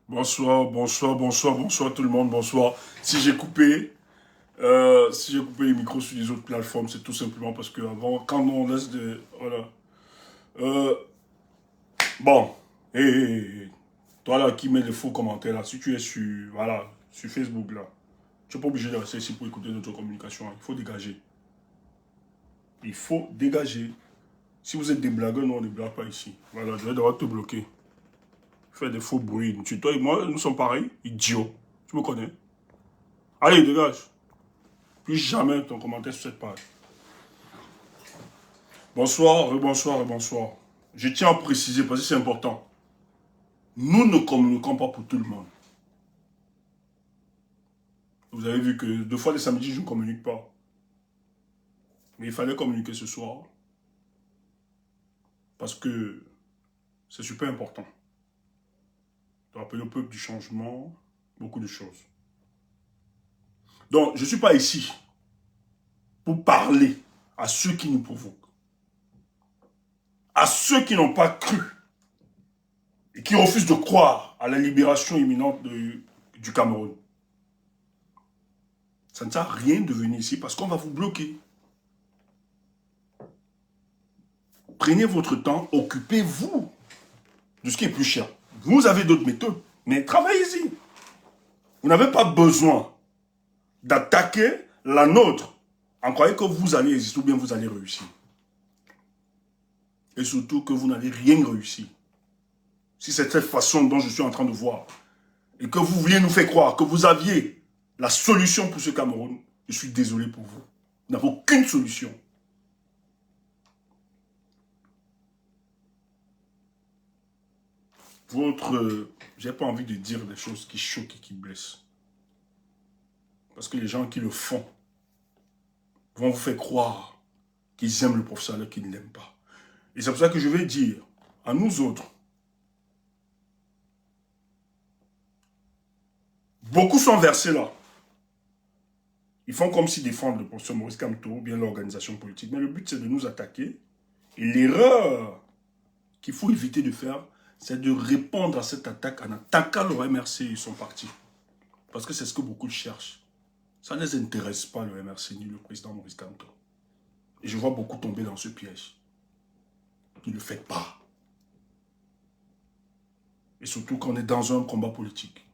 Bonsoir, bonsoir, bonsoir, bonsoir tout le monde, bonsoir. Si j'ai coupé, les micros sur les autres plateformes, c'est tout simplement parce que avant, quand on laisse des, voilà. Euh, bon, hé, toi là qui mets les faux commentaires là, si tu es sur, voilà, sur Facebook là, tu n'es pas obligé de rester ici pour écouter notre communication. Il faut dégager. Il faut dégager. Si vous êtes des blagueurs, non, on ne blague pas ici. Voilà, je vais devoir te bloquer. Faire des faux bruits. Toi et moi, nous sommes pareils, idiots. Tu me connais? Allez, dégage. Plus jamais ton commentaire sur cette page. Bonsoir, rebonsoir, rebonsoir. Je tiens à préciser parce que c'est important. Nous ne communiquons pas pour tout le monde. Vous avez vu que deux fois les samedis, je ne communique pas. Mais il fallait communiquer ce soir. Parce que c'est super important. De rappeler au peuple du changement, beaucoup de choses. Donc, je ne suis pas ici pour parler à ceux qui nous provoquent. À ceux qui n'ont pas cru et qui refusent de croire à la libération imminente du Cameroun. Ça ne sert à rien de venir ici parce qu'on va vous bloquer. Prenez votre temps, occupez-vous de ce qui est plus cher. Vous avez d'autres méthodes, mais travaillez-y. Vous n'avez pas besoin d'attaquer la nôtre en croyant que vous allez exister ou bien vous allez réussir. Et surtout que vous n'allez rien réussir. Si c'est cette façon dont je suis en train de voir et que vous vouliez nous faire croire que vous aviez la solution pour ce Cameroun, je suis désolé pour vous. Vous n'avez aucune solution. J'ai pas envie de dire des choses qui choquent et qui blessent. Parce que les gens qui le font vont vous faire croire qu'ils aiment le professeur alors qu'ils ne l'aiment pas. Et c'est pour ça que je vais dire à nous autres, beaucoup sont versés là. Ils font comme s'ils défendent le professeur Maurice Kamto ou bien l'organisation politique. Mais le but, c'est de nous attaquer. Et l'erreur qu'il faut éviter de faire, c'est de répondre à cette attaque en attaquant le MRC et son parti. Parce que c'est ce que beaucoup cherchent. Ça ne les intéresse pas, le MRC, ni le président Maurice Kamto. Et je vois beaucoup tomber dans ce piège. Ne le faites pas. Et surtout quand on est dans un combat politique.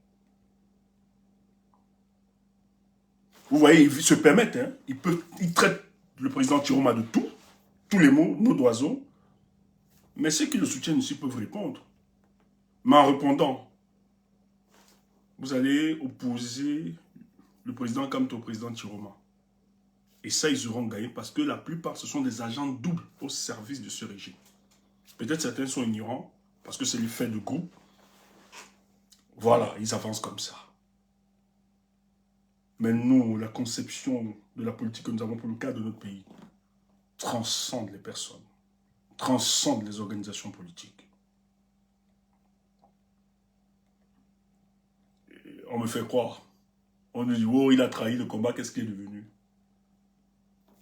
Vous voyez, ils se permettent, hein, ils traitent le président Tiroma de tout, tous les mots, mots d'oiseau. Mais ceux qui le soutiennent ici peuvent répondre. Mais en répondant, vous allez opposer le président Kamto au président Tiroma. Et ça, ils auront gagné parce que la plupart, ce sont des agents doubles au service de ce régime. Peut-être certains sont ignorants parce que c'est le fait de groupe. Voilà, ils avancent comme ça. Mais nous, la conception de la politique que nous avons pour le cas de notre pays transcende les personnes, transcende les organisations politiques. Et on me fait croire. On nous dit, oh, il a trahi le combat, qu'est-ce qu'il est devenu?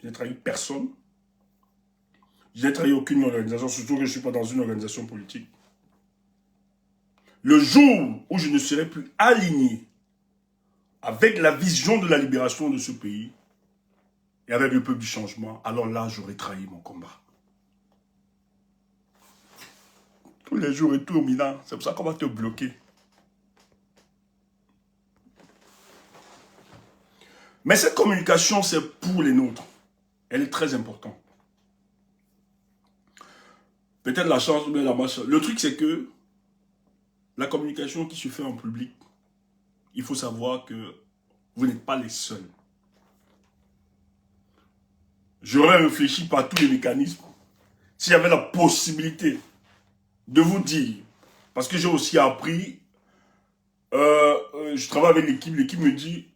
Je n'ai trahi personne. Je n'ai trahi aucune organisation, surtout que je ne suis pas dans une organisation politique. Le jour où je ne serai plus aligné avec la vision de la libération de ce pays et avec le peuple du changement, alors là, j'aurai trahi mon combat. Tous les jours et tout au Milan, c'est pour ça qu'on va te bloquer. Mais cette communication, c'est pour les nôtres. Elle est très importante. Peut-être la chance ou bien la malchance. Le truc, c'est que la communication qui se fait en public, il faut savoir que vous n'êtes pas les seuls. J'aurais réfléchi par tous les mécanismes. S'il y avait la possibilité de vous dire, parce que j'ai aussi appris, je travaille avec l'équipe me dit,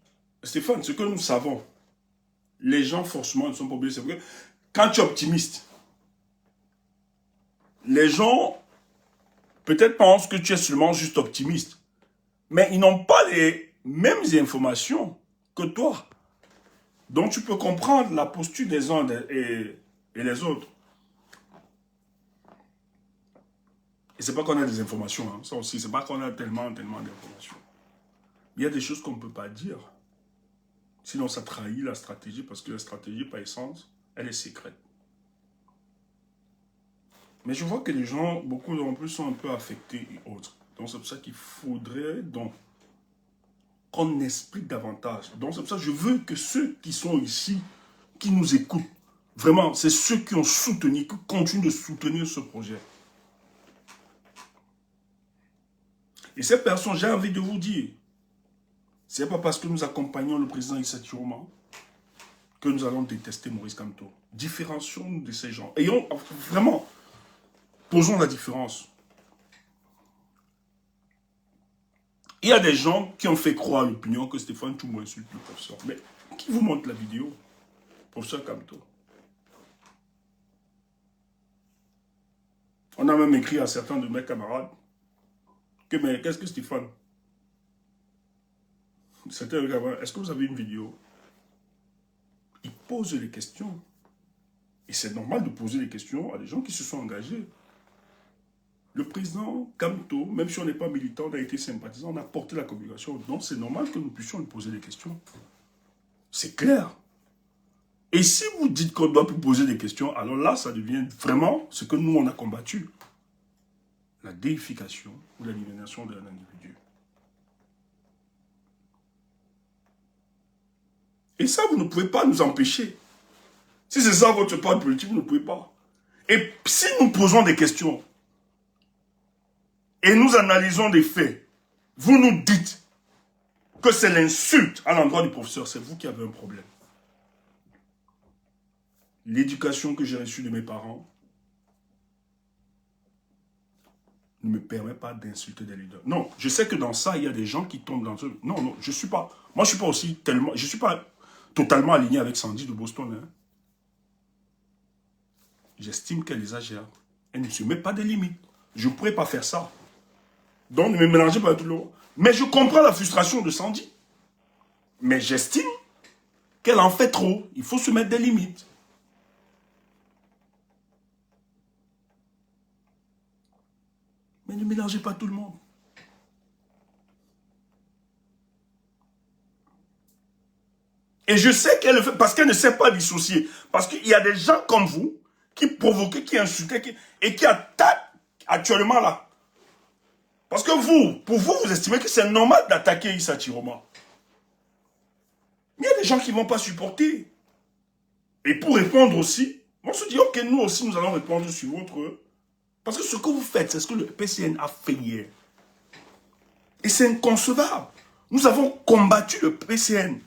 Stéphane, ce que nous savons, les gens forcément ne sont pas obligés, c'est vrai. Quand tu es optimiste, les gens peut-être pensent que tu es seulement juste optimiste, mais ils n'ont pas les mêmes informations que toi. Donc tu peux comprendre la posture des uns et les autres. Et c'est pas qu'on a des informations, hein. Ça aussi, c'est pas qu'on a tellement d'informations. Il y a des choses qu'on ne peut pas dire. Sinon, ça trahit la stratégie, parce que la stratégie, par essence, elle est secrète. Mais je vois que les gens, beaucoup en plus, sont un peu affectés et autres. Donc, c'est pour ça qu'il faudrait donc qu'on explique davantage. Donc, c'est pour ça que je veux que ceux qui sont ici, qui nous écoutent, vraiment, c'est ceux qui ont soutenu, qui continuent de soutenir ce projet. Et ces personnes, j'ai envie de vous dire, ce n'est pas parce que nous accompagnons le président Issa Chiroma que nous allons détester Maurice Kamto. Différencions-nous de ces gens. Ayons, vraiment, posons la différence. Il y a des gens qui ont fait croire à l'opinion que Stéphane Tchoumo insulte le professeur. Mais qui vous montre la vidéo? Professeur Kamto. On a même écrit à certains de mes camarades que, mais qu'est-ce que Stéphane? C'était le camarade. Est-ce que vous avez une vidéo? Il pose les questions. Et c'est normal de poser des questions à des gens qui se sont engagés. Le président Kamto, même si on n'est pas militant, on a été sympathisant, on a porté la communication. Donc c'est normal que nous puissions lui poser des questions. C'est clair. Et si vous dites qu'on doit vous poser des questions, alors là, ça devient vraiment ce que nous, on a combattu. La déification ou l'élimination de l'individu. Et ça, vous ne pouvez pas nous empêcher. Si c'est ça votre part politique, vous ne pouvez pas. Et si nous posons des questions, et nous analysons des faits, vous nous dites que c'est l'insulte à l'endroit du professeur, c'est vous qui avez un problème. L'éducation que j'ai reçue de mes parents ne me permet pas d'insulter des leaders. Non, je sais que dans ça, il y a des gens qui tombent dans ce... Non, non, je suis pas... Moi, je suis pas aussi tellement... Je suis pas totalement aligné avec Sandy de Boston. Hein. J'estime qu'elle exagère. Elle ne se met pas de limites. Je ne pourrais pas faire ça. Donc, ne me mélangez pas tout le monde. Mais je comprends la frustration de Sandy. Mais j'estime qu'elle en fait trop. Il faut se mettre des limites. Mais ne mélangez pas tout le monde. Et je sais qu'elle le fait parce qu'elle ne sait pas dissocier. Parce qu'il y a des gens comme vous qui provoquent, qui insultent et qui attaquent actuellement là. Parce que vous, pour vous, vous estimez que c'est normal d'attaquer Issa Chiroma. Mais il y a des gens qui ne vont pas supporter. Et pour répondre aussi, on se dit, ok, nous aussi, nous allons répondre sur votre... Parce que ce que vous faites, c'est ce que le PCN a fait hier. Et c'est inconcevable. Nous avons combattu le PCN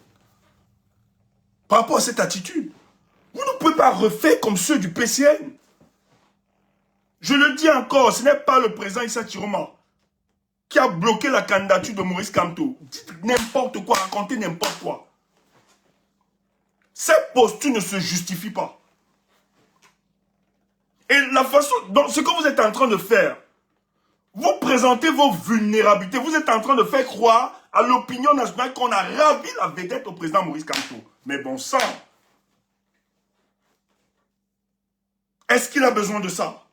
par rapport à cette attitude. Vous ne pouvez pas refaire comme ceux du PCN. Je le dis encore, ce n'est pas le président Issa Chiroma qui a bloqué la candidature de Maurice Kamto. Dites n'importe quoi, racontez n'importe quoi. Cette posture ne se justifie pas. Et la façon, donc ce que vous êtes en train de faire, vous présentez vos vulnérabilités, vous êtes en train de faire croire à l'opinion nationale qu'on a ravi la vedette au président Maurice Kamto. Mais bon sang, est-ce qu'il a besoin de ça?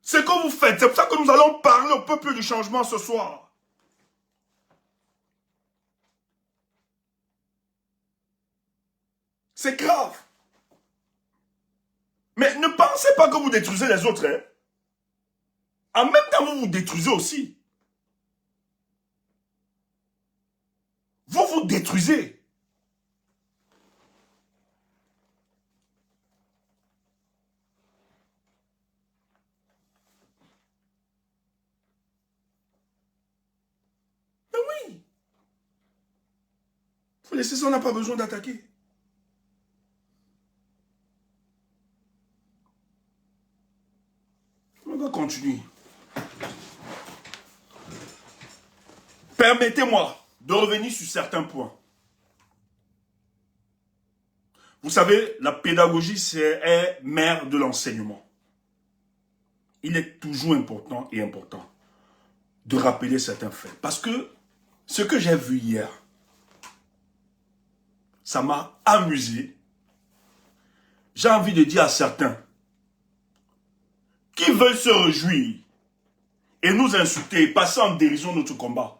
Ce que vous faites, c'est pour ça que nous allons parler au peuple du changement ce soir. C'est grave. Mais ne pensez pas que vous détruisez les autres. Hein. En même temps, vous vous détruisez aussi. Vous vous détruisez. Mais oui. Faut laisser ça, on n'a pas besoin d'attaquer. On va continuer. Permettez-moi de revenir sur certains points. Vous savez, la pédagogie, c'est mère de l'enseignement. Il est toujours important de rappeler certains faits. Parce que ce que j'ai vu hier, ça m'a amusé. J'ai envie de dire à certains, qui veulent se réjouir et nous insulter, passer en dérision notre combat,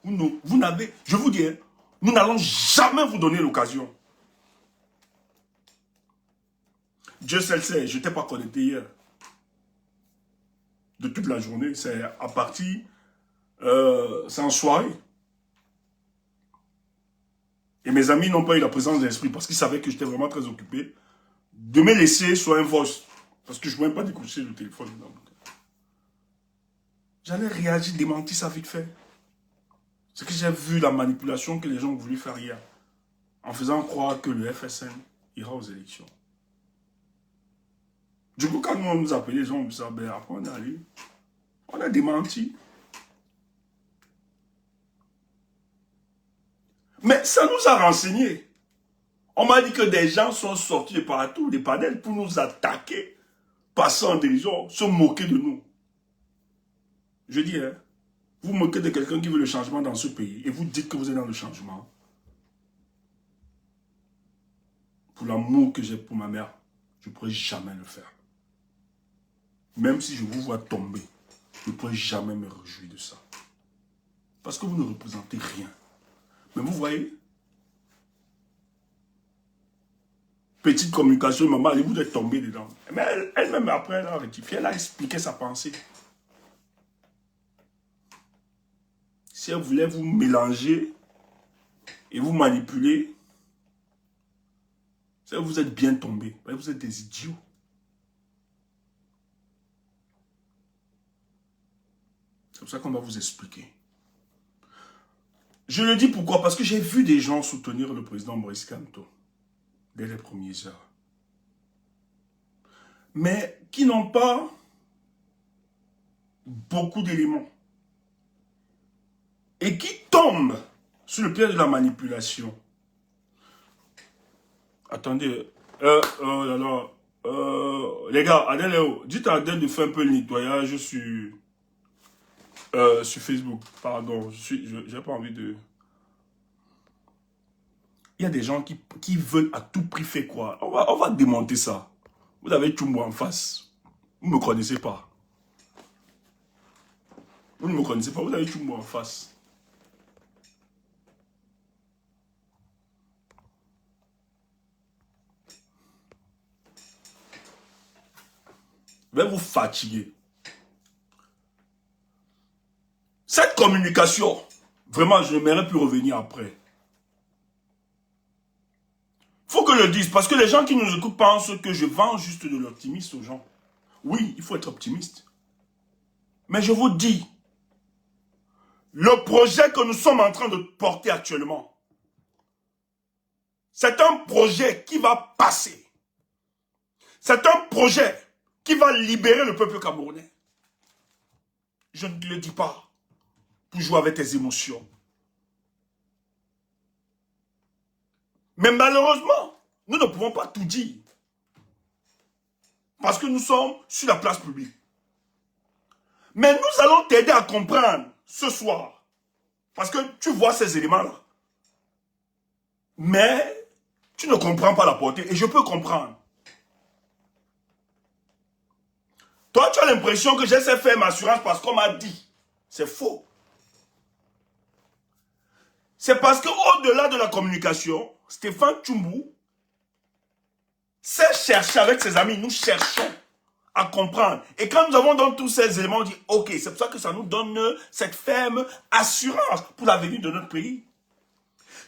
vous n'avez, je vous dis, hein, nous n'allons jamais vous donner l'occasion. Dieu seul sait, je n'étais pas connecté hier. De toute la journée, c'est à partir, c'est en soirée. Et mes amis n'ont pas eu la présence d'esprit parce qu'ils savaient que j'étais vraiment très occupé de me laisser sur un voice. Parce que je ne pouvais pas décrocher le téléphone. J'allais réagir, démentir ça vite fait. C'est que j'ai vu la manipulation que les gens ont voulu faire hier. En faisant croire que le FSN ira aux élections. Du coup, quand on nous appelait, les gens ont dit ça, ben après on est allé. On a démenti. Mais ça nous a renseigné. On m'a dit que des gens sont sortis de partout, des panels, pour nous attaquer, passer en dérision, se moquer de nous. Je dis, hein, vous moquez de quelqu'un qui veut le changement dans ce pays et vous dites que vous êtes dans le changement. Pour l'amour que j'ai pour ma mère, je ne pourrai jamais le faire. Même si je vous vois tomber, je ne pourrai jamais me réjouir de ça. Parce que vous ne représentez rien. Mais vous voyez, petite communication, maman, elle vous êtes tombé dedans. Mais elle-même, après, elle a rectifié, elle a expliqué sa pensée. Si elle voulait vous mélanger et vous manipuler, si vous êtes bien tombé, vous êtes des idiots. C'est pour ça qu'on va vous expliquer. Je le dis pourquoi? Parce que j'ai vu des gens soutenir le président Moïse Kamto dès les premières heures. Mais qui n'ont pas beaucoup d'éléments. Et qui tombent sur le piège de la manipulation. Attendez. Oh là là. Les gars, Adèle, dites à Adèle de faire un peu le nettoyage sur Facebook. Pardon, j'ai pas envie de... Il y a des gens qui veulent à tout prix faire quoi. On va démonter ça. Vous avez Tchumbo en face. Vous ne me connaissez pas. Vous ne me connaissez pas, vous avez Tchumbo en face. Je vais vous fatiguer. Cette communication, vraiment, je n'aimerais plus revenir après. Il faut que je le dise, parce que les gens qui nous écoutent pensent que je vends juste de l'optimisme aux gens. Oui, il faut être optimiste. Mais je vous dis, le projet que nous sommes en train de porter actuellement, c'est un projet qui va passer. C'est un projet qui va libérer le peuple camerounais. Je ne le dis pas pour jouer avec tes émotions. Mais malheureusement, nous ne pouvons pas tout dire. Parce que nous sommes sur la place publique. Mais nous allons t'aider à comprendre ce soir. Parce que tu vois ces éléments-là. Mais tu ne comprends pas la portée. Et je peux comprendre. Toi, tu as l'impression que j'essaie de faire ma assurance parce qu'on m'a dit. C'est faux. C'est parce qu'au-delà de la communication, Stéphane Tchumbo sait chercher avec ses amis. Nous cherchons à comprendre. Et quand nous avons dans tous ces éléments, on dit, ok, c'est pour ça que ça nous donne cette ferme assurance pour l'avenir de notre pays.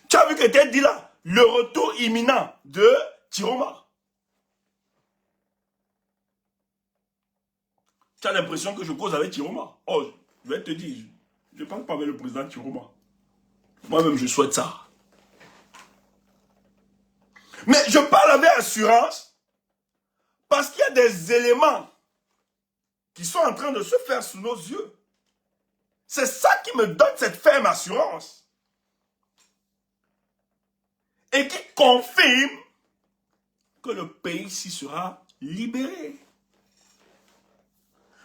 Tu as vu que tu as dit là, le retour imminent de Tiroma. Tu as l'impression que je cause avec Tiroma. Oh, je vais te dire, je ne parle pas avec le président Tiroma. Moi-même, je souhaite ça. Mais je parle avec assurance parce qu'il y a des éléments qui sont en train de se faire sous nos yeux. C'est ça qui me donne cette ferme assurance. Et qui confirme que le pays ici sera libéré.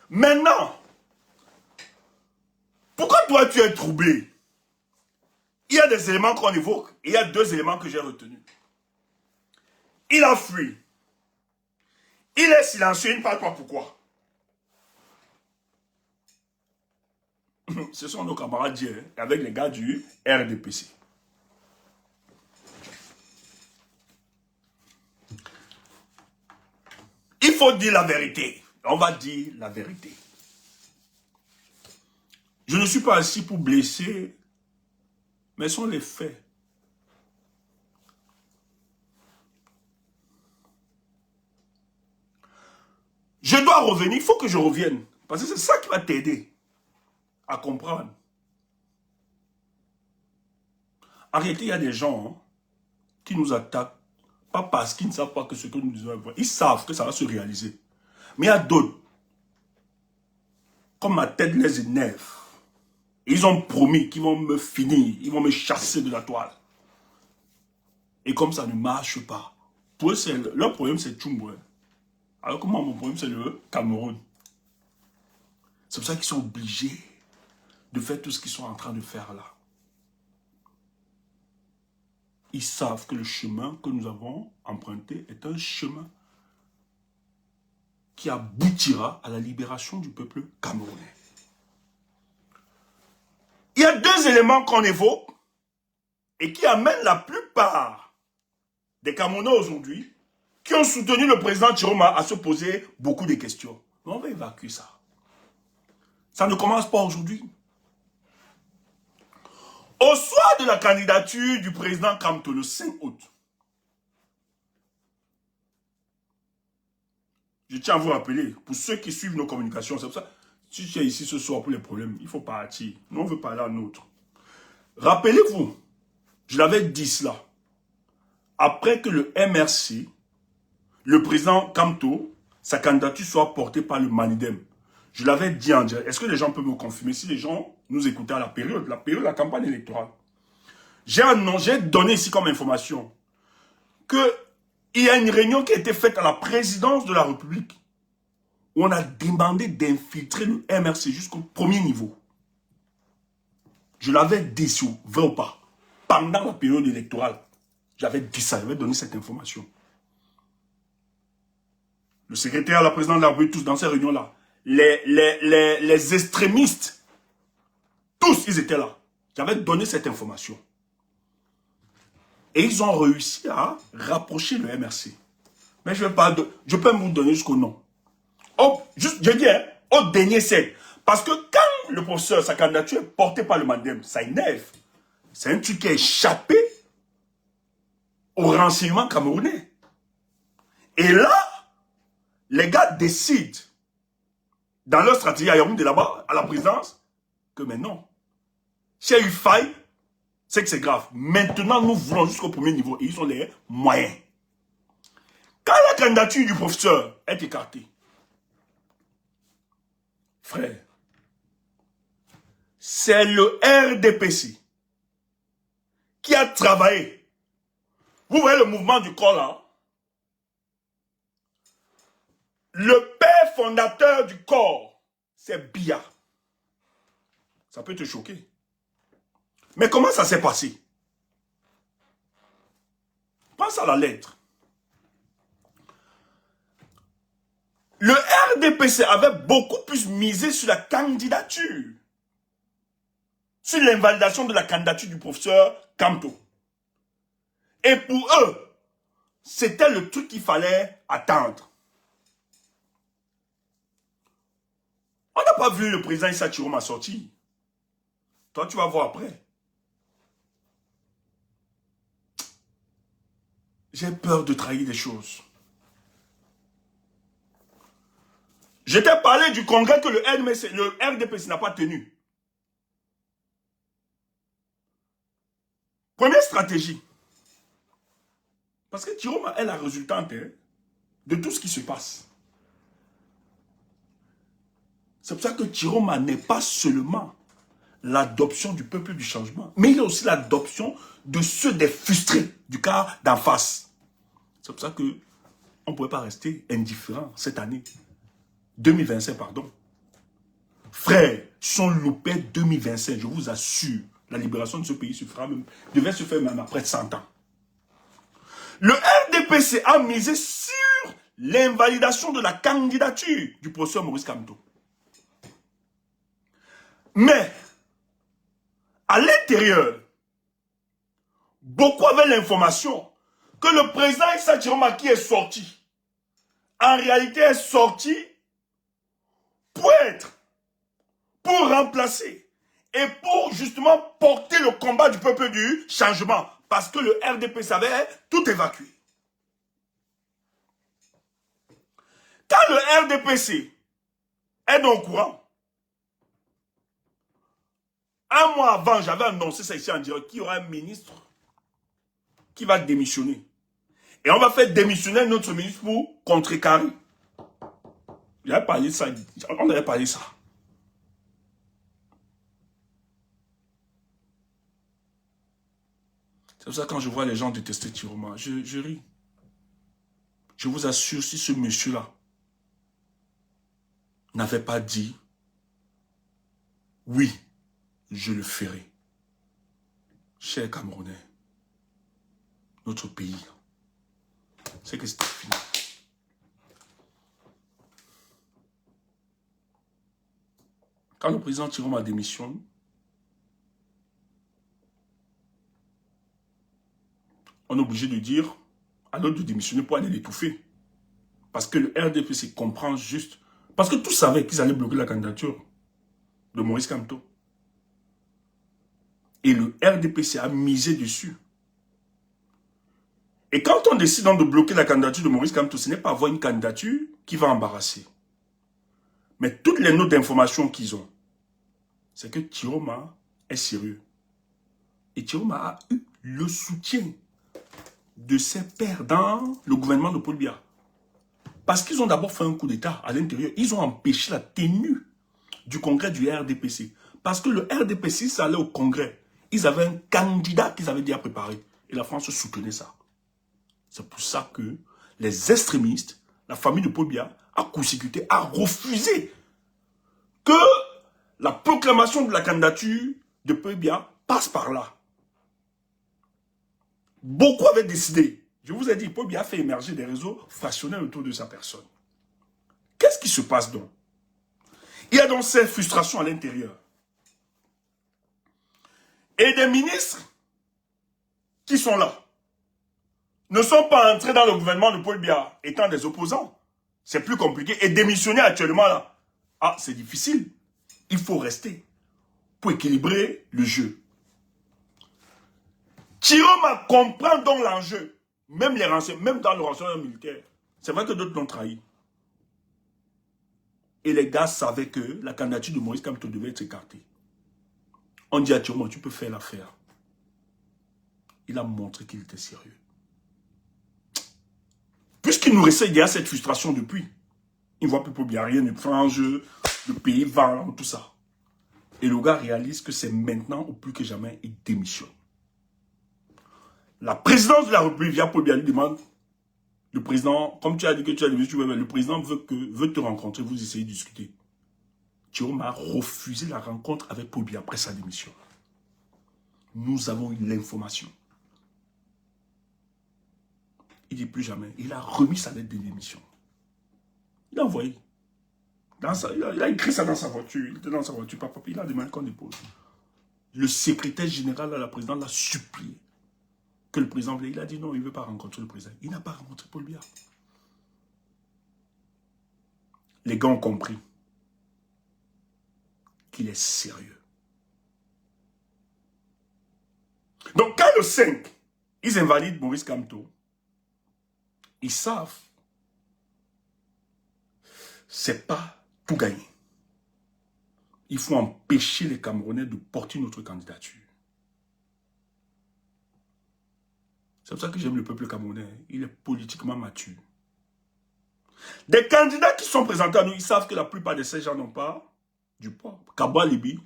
Maintenant, pourquoi toi tu es troublé? Il y a des éléments qu'on évoque et il y a deux éléments que j'ai retenus. Il a fui. Il est silencieux, il ne parle pas pourquoi. ce sont nos camarades d'hier, avec les gars du RDPC. Il faut dire la vérité. On va dire la vérité. Je ne suis pas ici pour blesser, mais ce sont les faits. Je dois revenir, il faut que je revienne. Parce que c'est ça qui va t'aider à comprendre. En réalité, il y a des gens qui nous attaquent, pas parce qu'ils ne savent pas que ce que nous disons, ils savent que ça va se réaliser. Mais il y a d'autres, comme ma tête les énerve, ils ont promis qu'ils vont me finir, ils vont me chasser de la toile. Et comme ça ne marche pas, pour eux, leur problème c'est Tchoumboué. Alors que moi, mon problème c'est le Cameroun. C'est pour ça qu'ils sont obligés de faire tout ce qu'ils sont en train de faire là. Ils savent que le chemin que nous avons emprunté est un chemin qui aboutira à la libération du peuple camerounais. Il y a deux éléments qu'on évoque et qui amènent la plupart des Camerounais aujourd'hui qui ont soutenu le président Chiroma à se poser beaucoup de questions. Mais on va évacuer ça. Ça ne commence pas aujourd'hui. Au soir de la candidature du président Kamto, le 5 août, je tiens à vous rappeler, pour ceux qui suivent nos communications, c'est pour ça, si tu es ici ce soir pour les problèmes, il faut partir. Nous, on veut parler à nôtre. Rappelez-vous, je l'avais dit cela, après que le MRC, le président Kamto, sa candidature soit portée par le Manidem. Je l'avais dit en direct. Est-ce que les gens peuvent me confirmer si les gens nous écoutaient à la période de la campagne électorale? J'ai donné ici comme information qu'il y a une réunion qui a été faite à la présidence de la République où on a demandé d'infiltrer le MRC jusqu'au premier niveau. Je l'avais dit sur vrai ou pas. Pendant la période électorale, j'avais dit ça, j'avais donné cette information. Le secrétaire, la présidente de la République, tous dans ces réunions-là, les extrémistes, tous, ils étaient là. J'avais donné cette information. Et ils ont réussi à rapprocher le MRC. Mais je peux vous donner jusqu'au nom. Je dis, hein, au dernier siècle. Parce que quand le professeur, sa candidature est portée par le Mandem, ça énerve. C'est un truc qui a échappé au renseignement camerounais. Et là, les gars décident, dans leur stratégie à Yaoundé là-bas, à la présidence, que mais non. S'il y a eu faille, c'est que c'est grave. Maintenant, nous voulons jusqu'au premier niveau. Et ils ont les moyens. Quand la candidature du professeur est écartée, frère, c'est le RDPC qui a travaillé. Vous voyez le mouvement du corps là? Le père fondateur du corps, c'est Biya. Ça peut te choquer. Mais comment ça s'est passé? Pense à la lettre. Le RDPC avait beaucoup plus misé sur la candidature. Sur l'invalidation de la candidature du professeur Kamto. Et pour eux, c'était le truc qu'il fallait attendre. On n'a pas vu le président Issa Chiroma sortir. Toi, tu vas voir après. J'ai peur de trahir des choses. Je t'ai parlé du congrès que le RDPC n'a pas tenu. Première stratégie. Parce que Chiroma est la résultante de tout ce qui se passe. C'est pour ça que Chiroma n'est pas seulement l'adoption du peuple du changement, mais il est aussi l'adoption de ceux des frustrés du cas d'en face. C'est pour ça qu'on ne pouvait pas rester indifférent cette année. 2025, pardon. Frères, sont loupés 2025, je vous assure. La libération de ce pays devait se faire même après 100 ans. Le RDPC a misé sur l'invalidation de la candidature du professeur Maurice Kamto. Mais, À l'intérieur, beaucoup avaient l'information que le président Issa Chiroma qui est sorti, en réalité est sorti pour remplacer et pour justement porter le combat du peuple du changement. Parce que le RDP savait tout évacuer. Quand le RDPC est dans le courant, un mois avant, j'avais annoncé ça ici en direct, qu'il y aura un ministre qui va démissionner. Et on va faire démissionner notre ministre pour contrecarrer. J'avais parlé de ça, on avait parlé de ça. C'est pour ça que quand je vois les gens détester Chiroma, je ris. Je vous assure, si ce monsieur-là n'avait pas dit « Oui, je le ferai », chers Camerounais, notre pays, c'est que c'était fini. Quand le président Chiroma démissionne, on est obligé de dire à l'autre de démissionner pour aller l'étouffer. Parce que le RDPC comprend juste. Parce que tous savaient qu'ils allaient bloquer la candidature de Maurice Kamto. Et le RDPC a misé dessus. Et quand on décide donc de bloquer la candidature de Maurice Kamto, ce n'est pas avoir une candidature qui va embarrasser. Mais toutes les notes d'information qu'ils ont, c'est que Chiroma est sérieux. Et Chiroma a eu le soutien de ses pairs dans le gouvernement de Paul Biya. Parce qu'ils ont d'abord fait un coup d'État à l'intérieur. Ils ont empêché la tenue du congrès du RDPC. Parce que le RDPC, ça allait au congrès. Ils avaient un candidat qu'ils avaient déjà préparé. Et la France soutenait ça. C'est pour ça que les extrémistes, la famille de Paul Biya, a consécuté, a refusé que la proclamation de la candidature de Paul Biya passe par là. Beaucoup avaient décidé. Je vous ai dit, Paul Biya a fait émerger des réseaux fractionnels autour de sa personne. Qu'est-ce qui se passe donc? Il y a donc cette frustration à l'intérieur. Et des ministres qui sont là ne sont pas entrés dans le gouvernement de Paul Biya étant des opposants. C'est plus compliqué. Et démissionner actuellement là, ah, c'est difficile. Il faut rester pour équilibrer le jeu. Chiroma comprend donc l'enjeu. Même dans le renseignement militaire. C'est vrai que d'autres l'ont trahi. Et les gars savaient que la candidature de Maurice Kamto devait être écartée. On dit à Chiroma, tu peux faire l'affaire. Il a montré qu'il était sérieux. Puisqu'il nous restait déjà cette frustration depuis. Il ne voit plus bien rien ne change, le pays vend, tout ça. Et le gars réalise que c'est maintenant ou plus que jamais, il démissionne. La présidence de la République via Paul Biya lui demande, le président, comme tu as dit que tu as démissionné, le président veut te rencontrer, vous essayez de discuter. Chiroma a refusé la rencontre avec Paul Biya après sa démission. Nous avons eu l'information. Il dit plus jamais. Il a remis sa lettre de démission. Il a envoyé. Il a écrit ça dans sa voiture. Il était dans sa voiture. Papa, il a demandé qu'on dépose. Le secrétaire général à la présidente l'a supplié. Que le président voulait. Il a dit non, il ne veut pas rencontrer le président. Il n'a pas rencontré Paul Biya. Les gars ont compris qu'il est sérieux. Donc quand le 5, ils invalident Maurice Kamto, ils savent, c'est pas tout gagné. Il faut empêcher les Camerounais de porter notre candidature. C'est pour ça que j'aime le peuple camerounais. Il est politiquement mature. Des candidats qui sont présentés à nous, ils savent que la plupart de ces gens n'ont pas du poids. Kabwa Libi,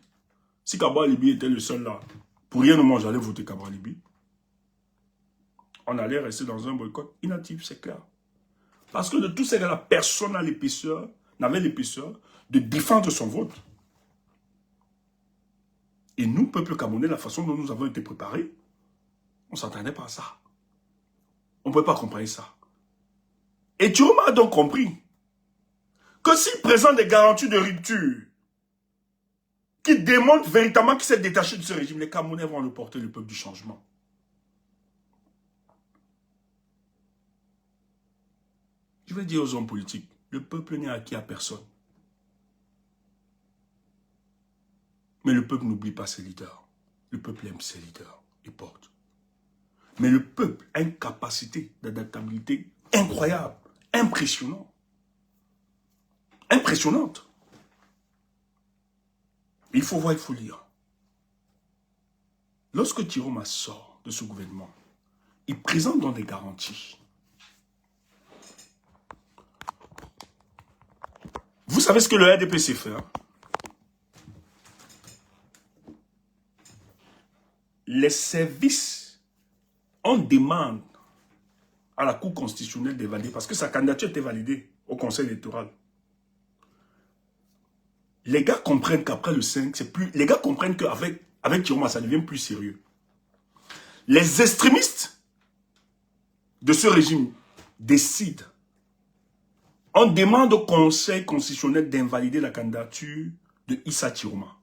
si Kabwa Libi était le seul là, pour rien au monde, j'allais voter Kabwa Libi. On allait rester dans un boycott inactif, c'est clair. Parce que de tous ces gars-là, personne n'avait l'épaisseur de défendre son vote. Et nous, peuple camerounais, la façon dont nous avons été préparés, on ne s'attendait pas à ça. On ne pouvait pas comprendre ça. Et Chiroma a donc compris que s'il présente des garanties de rupture, qui démontre véritablement qu'il s'est détaché de ce régime. Les Camerounais vont le porter, le peuple du changement. Je vais dire aux hommes politiques, le peuple n'est acquis à personne. Mais le peuple n'oublie pas ses leaders. Le peuple aime ses leaders et porte. Mais le peuple a une capacité d'adaptabilité incroyable, impressionnante. Impressionnante. Il faut voir, il faut lire. Lorsque Tiroma sort de ce gouvernement, il présente donc des garanties. Vous savez ce que le RDPC fait, hein? Les services, on demande à la Cour constitutionnelle de valider, parce que sa candidature était validée au Conseil électoral. Les gars comprennent qu'après le 5, c'est plus... Les gars comprennent qu'avec Tiroma, ça devient plus sérieux. Les extrémistes de ce régime décident. On demande au Conseil constitutionnel d'invalider la candidature de Issa Tiroma.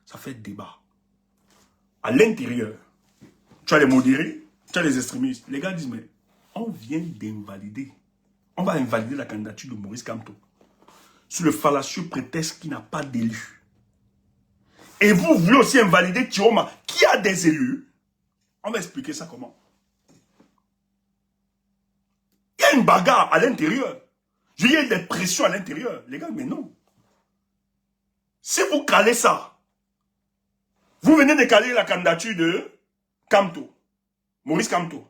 Ça fait débat. À l'intérieur, tu as les modérés, tu as les extrémistes. Les gars disent, mais on vient d'invalider. On va invalider la candidature de Maurice Kamto sous le fallacieux prétexte qu'il n'a pas d'élus. Et vous voulez aussi invalider Tiroma qui a des élus. On va expliquer ça comment. Il y a une bagarre à l'intérieur. Il y a des pressions à l'intérieur. Les gars, mais non. Si vous calez ça, vous venez de caler la candidature de Kamto, Maurice Kamto.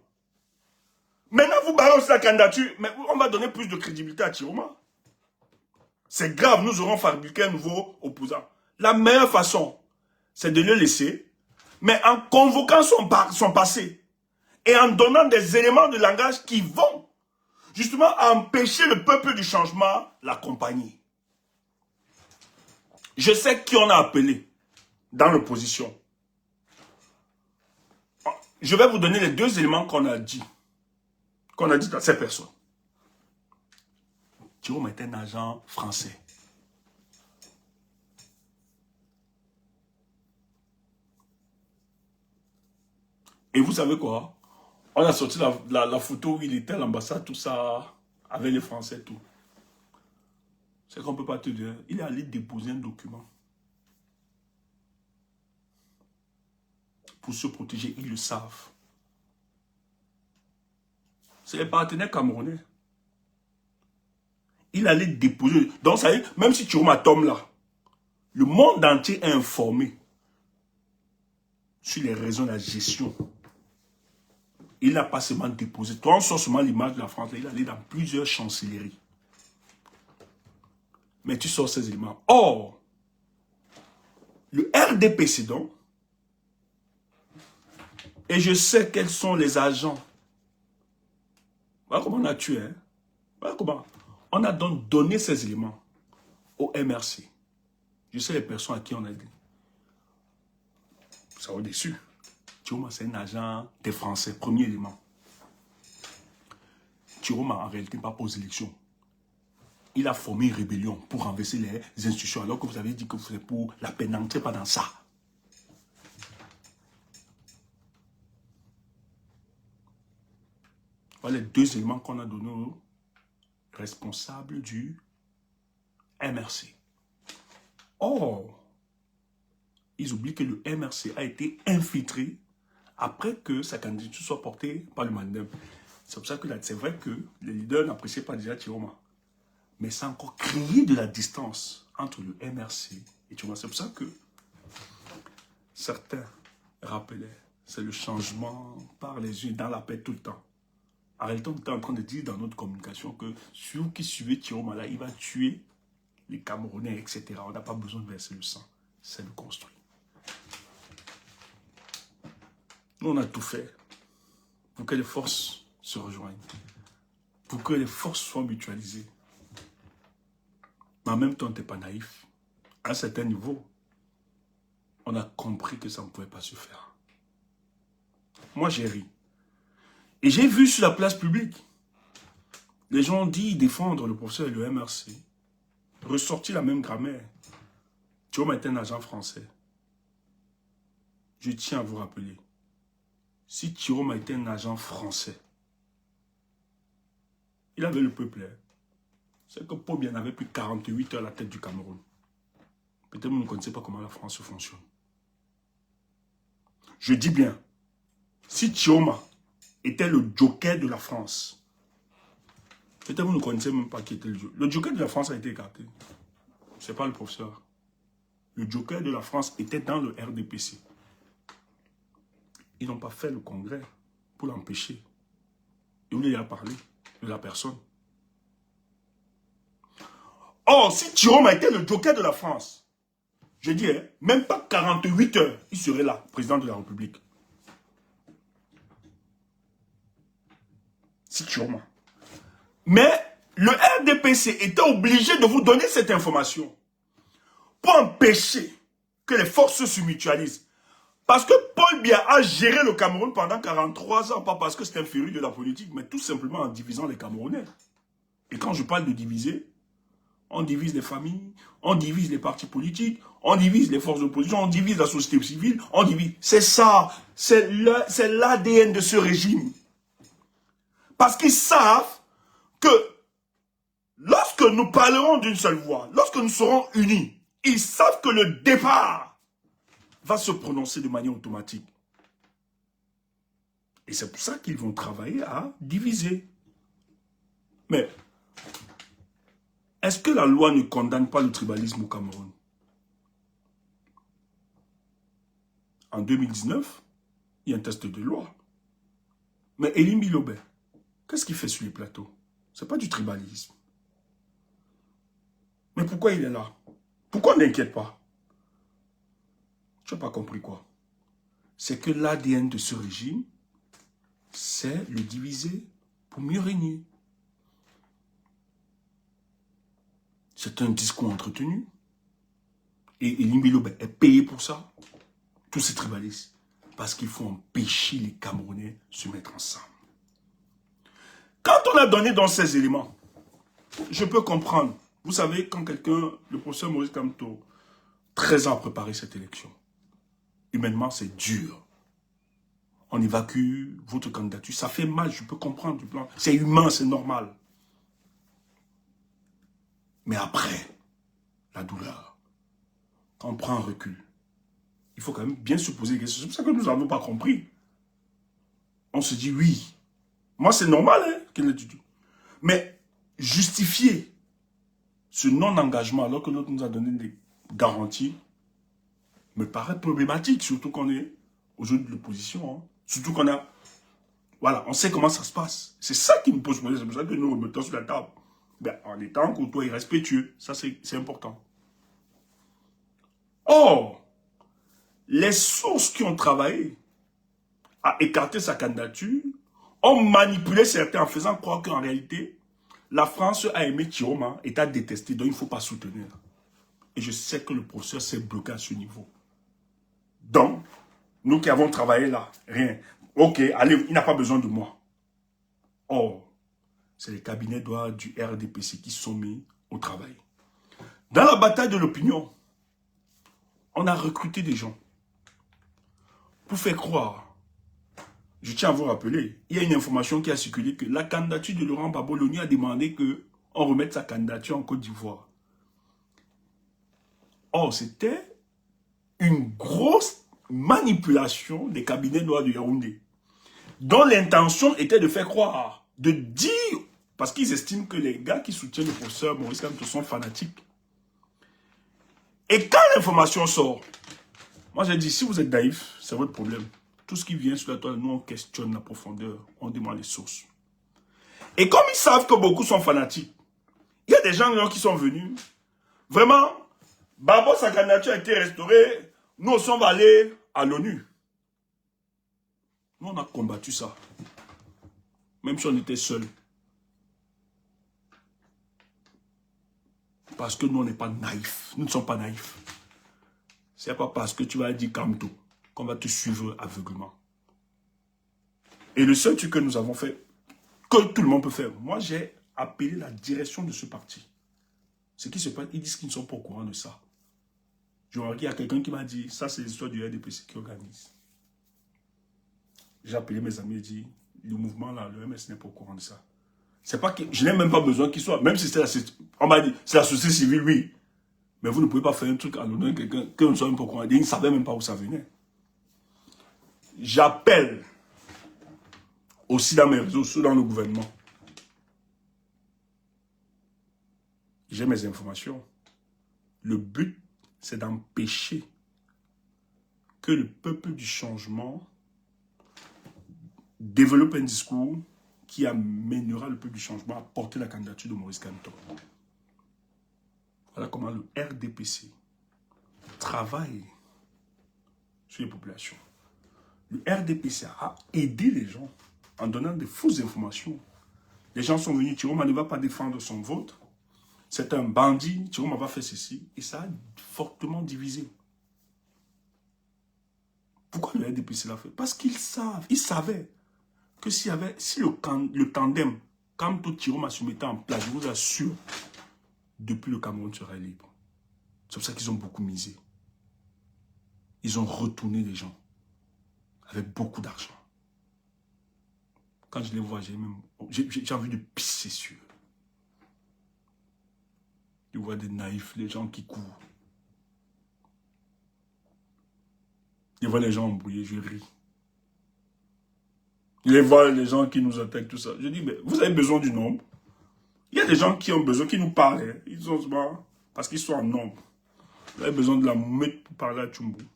Maintenant, vous barrez aussi la candidature, mais on va donner plus de crédibilité à Tiroma. C'est grave, nous aurons fabriqué un nouveau opposant. La meilleure façon, c'est de le laisser, mais en convoquant son passé et en donnant des éléments de langage qui vont justement empêcher le peuple du changement l'accompagner. Je sais qui on a appelé dans l'opposition. Je vais vous donner les deux éléments qu'on a dit à ces personnes. Tiroma est un agent français. Et vous savez quoi? On a sorti la photo où il était à l'ambassade, tout ça, avec les Français, tout. C'est qu'on ne peut pas te dire. Il est allé déposer un document. Pour se protéger, ils le savent. C'est les partenaires camerounais. Il allait déposer. Donc, ça y est, même si Tiroma tombe là, le monde entier est informé sur les raisons de la gestion. Il n'a pas seulement déposé. Toi, on sort seulement l'image de la France. Il allait dans plusieurs chancelleries. Mais tu sors ces éléments. Or, le RDPC donc, et je sais quels sont les agents. Voilà comment on a tué. Hein? Voilà comment. On a donc donné ces éléments au MRC. Je sais les personnes à qui on a dit. Ça va déçu. Tiroma, c'est un agent des Français. Premier élément. Tiroma, en réalité, n'a pas posé l'élection. Il a formé une rébellion pour renverser les institutions, alors que vous avez dit que vous êtes pour la paix. N'entrez pas dans ça. Voilà les deux éléments qu'on a donnés aux responsables du MRC. Or, ils oublient que le MRC a été infiltré après que sa candidature soit portée par le Mandem. C'est pour ça que c'est vrai que les leaders n'appréciaient pas déjà Tiroma. Mais ça a encore créé de la distance entre le MRC et Tiroma. C'est pour ça que certains rappelaient, c'est le changement par les yeux dans la paix tout le temps. En réalité, on était en train de dire dans notre communication que celui qui suivait Tiroma là, il va tuer les Camerounais, etc. On n'a pas besoin de verser le sang. C'est le construit. Nous, on a tout fait pour que les forces se rejoignent, pour que les forces soient mutualisées. Mais en même temps, on n'était pas naïf. À un certain niveau, on a compris que ça ne pouvait pas se faire. Moi, j'ai ri. Et j'ai vu sur la place publique, les gens disent défendre le professeur et le MRC. ressorti la même grammaire. Chioma est un agent français. Je tiens à vous rappeler. Si Chioma était un agent français, il avait le peuple. Hein. C'est que Paul Biya avait plus de 48 heures à la tête du Cameroun. Peut-être vous ne connaissez pas comment la France fonctionne. Je dis bien, si Chioma était le joker de la France, peut-être vous ne connaissez même pas qui était le joker. Le joker de la France a été écarté. Ce n'est pas le professeur. Le joker de la France était dans le RDPC. Ils n'ont pas fait le congrès pour l'empêcher. Et vous lui avez parlé de la personne. Or, si Chioma était le joker de la France, je dis, hein, même pas 48 heures, il serait là, président de la République. Si Chioma. Mais le RDPC était obligé de vous donner cette information pour empêcher que les forces se mutualisent. Parce que Paul Biya a géré le Cameroun pendant 43 ans, pas parce que c'est un féru de la politique, mais tout simplement en divisant les Camerounais. Et quand je parle de diviser, on divise les familles, on divise les partis politiques, on divise les forces d'opposition, on divise la société civile, on divise. C'est ça, c'est l'ADN de ce régime. Parce qu'ils savent que lorsque nous parlerons d'une seule voix, lorsque nous serons unis, ils savent que le départ va se prononcer de manière automatique. Et c'est pour ça qu'ils vont travailler à diviser. Mais est-ce que la loi ne condamne pas le tribalisme au Cameroun? En 2019, il y a un test de loi. Mais Elie Bilobé, qu'est-ce qu'il fait sur les plateaux? Ce n'est pas du tribalisme. Mais pourquoi il est là? Pourquoi on n'inquiète pas? Tu n'as pas compris quoi? C'est que l'ADN de ce régime, c'est le diviser pour mieux régner. C'est un discours entretenu. Et Elie Bilobé est payé pour ça. Tous ces tribalistes. Parce qu'il faut empêcher les Camerounais de se mettre ensemble. Quand on a donné dans ces éléments, je peux comprendre. Vous savez, quand quelqu'un, le professeur Maurice Kamto, 13 ans a préparé cette élection. Humainement, c'est dur. On évacue votre candidature. Ça fait mal, je peux comprendre du plan. C'est humain, c'est normal. Mais après, la douleur, quand on prend un recul, il faut quand même bien se poser des questions. C'est pour ça que nous n'avons pas compris. On se dit oui. Moi, c'est normal, hein, qu'il ait dit. Mais justifier ce non-engagement alors que l'autre nous a donné des garanties me paraît problématique, surtout qu'on est au jeu de l'opposition. Hein. Surtout qu'on a... Voilà, on sait comment ça se passe. C'est ça qui me pose problème. C'est pour ça que nous remettons sur la table. Ben, en étant courtois et respectueux. Ça, c'est important. Or, les sources qui ont travaillé à écarter sa candidature ont manipulé certains en faisant croire qu'en réalité, la France a aimé Chioma et a détesté, donc il ne faut pas soutenir. Et je sais que le professeur s'est bloqué à ce niveau. Donc, nous qui avons travaillé là, rien. Ok, allez, il n'a pas besoin de moi. Or, c'est les cabinets droits du RDPC qui sont mis au travail. Dans la bataille de l'opinion, on a recruté des gens pour faire croire. Je tiens à vous rappeler, il y a une information qui a circulé que la candidature de Laurent Gbagbo a demandé qu'on remette sa candidature en Côte d'Ivoire. Or, c'était une grosse manipulation des cabinets noirs de Yaoundé, dont l'intention était de faire croire, de dire, parce qu'ils estiment que les gars qui soutiennent le professeur Maurice Kamto sont fanatiques. Et quand l'information sort, moi j'ai dit, si vous êtes naïf, c'est votre problème. Tout ce qui vient sur la toile, nous on questionne la profondeur, on demande les sources. Et comme ils savent que beaucoup sont fanatiques, il y a des gens qui sont venus, vraiment, Babo, sa candidature a été restaurée, nous aussi on va aller à l'ONU. Nous on a combattu ça, même si on était seuls. Parce que nous on n'est pas naïfs, nous ne sommes pas naïfs. C'est pas parce que tu vas dire Kamto qu'on va te suivre aveuglement. Et le seul truc que nous avons fait, que tout le monde peut faire, moi j'ai appelé la direction de ce parti Ce qui se passe, ils disent qu'ils ne sont pas au courant de ça. Je remarque qu'il y a quelqu'un qui m'a dit, ça c'est l'histoire du RDPC qui organise. J'ai appelé mes amis et dit, le mouvement là, le MS n'est pas au courant de ça. C'est pas que je n'ai même pas besoin qu'il soit, même si c'est on m'a dit, c'est la société civile, oui. Mais vous ne pouvez pas faire un truc à l'honneur de quelqu'un que nous ne sommes pas au courant. Ils ne savaient même pas où ça venait. J'appelle aussi dans mes réseaux sociaux, dans le gouvernement. J'ai mes informations. Le but, c'est d'empêcher que le peuple du changement développe un discours qui amènera le peuple du changement à porter la candidature de Maurice Kamto. Voilà comment le RDPC travaille sur les populations. Le RDPC a aidé les gens en donnant de fausses informations. Les gens sont venus, Tiroma ne va pas défendre son vote. C'est un bandit, Tiroma va faire ceci. Et ça a fortement divisé. Pourquoi le RDPC l'a fait? Parce qu'ils savent, ils savaient que si le tandem, quand tout Tiroma se mettait en place, je vous assure, depuis le Cameroun serait libre. C'est pour ça qu'ils ont beaucoup misé. Ils ont retourné les gens avec beaucoup d'argent. Quand je les vois, j'ai envie de pisser sur eux. Je vois des naïfs, les gens qui courent. Je vois les gens embrouillés, je ris. Je vois les gens qui nous attaquent, tout ça. Je dis, mais vous avez besoin du nombre. Il y a des gens qui ont besoin, qui nous parlent. Hein. Ils ont parce qu'ils sont en nombre. Vous avez besoin de la mettre pour parler à Tchumbu.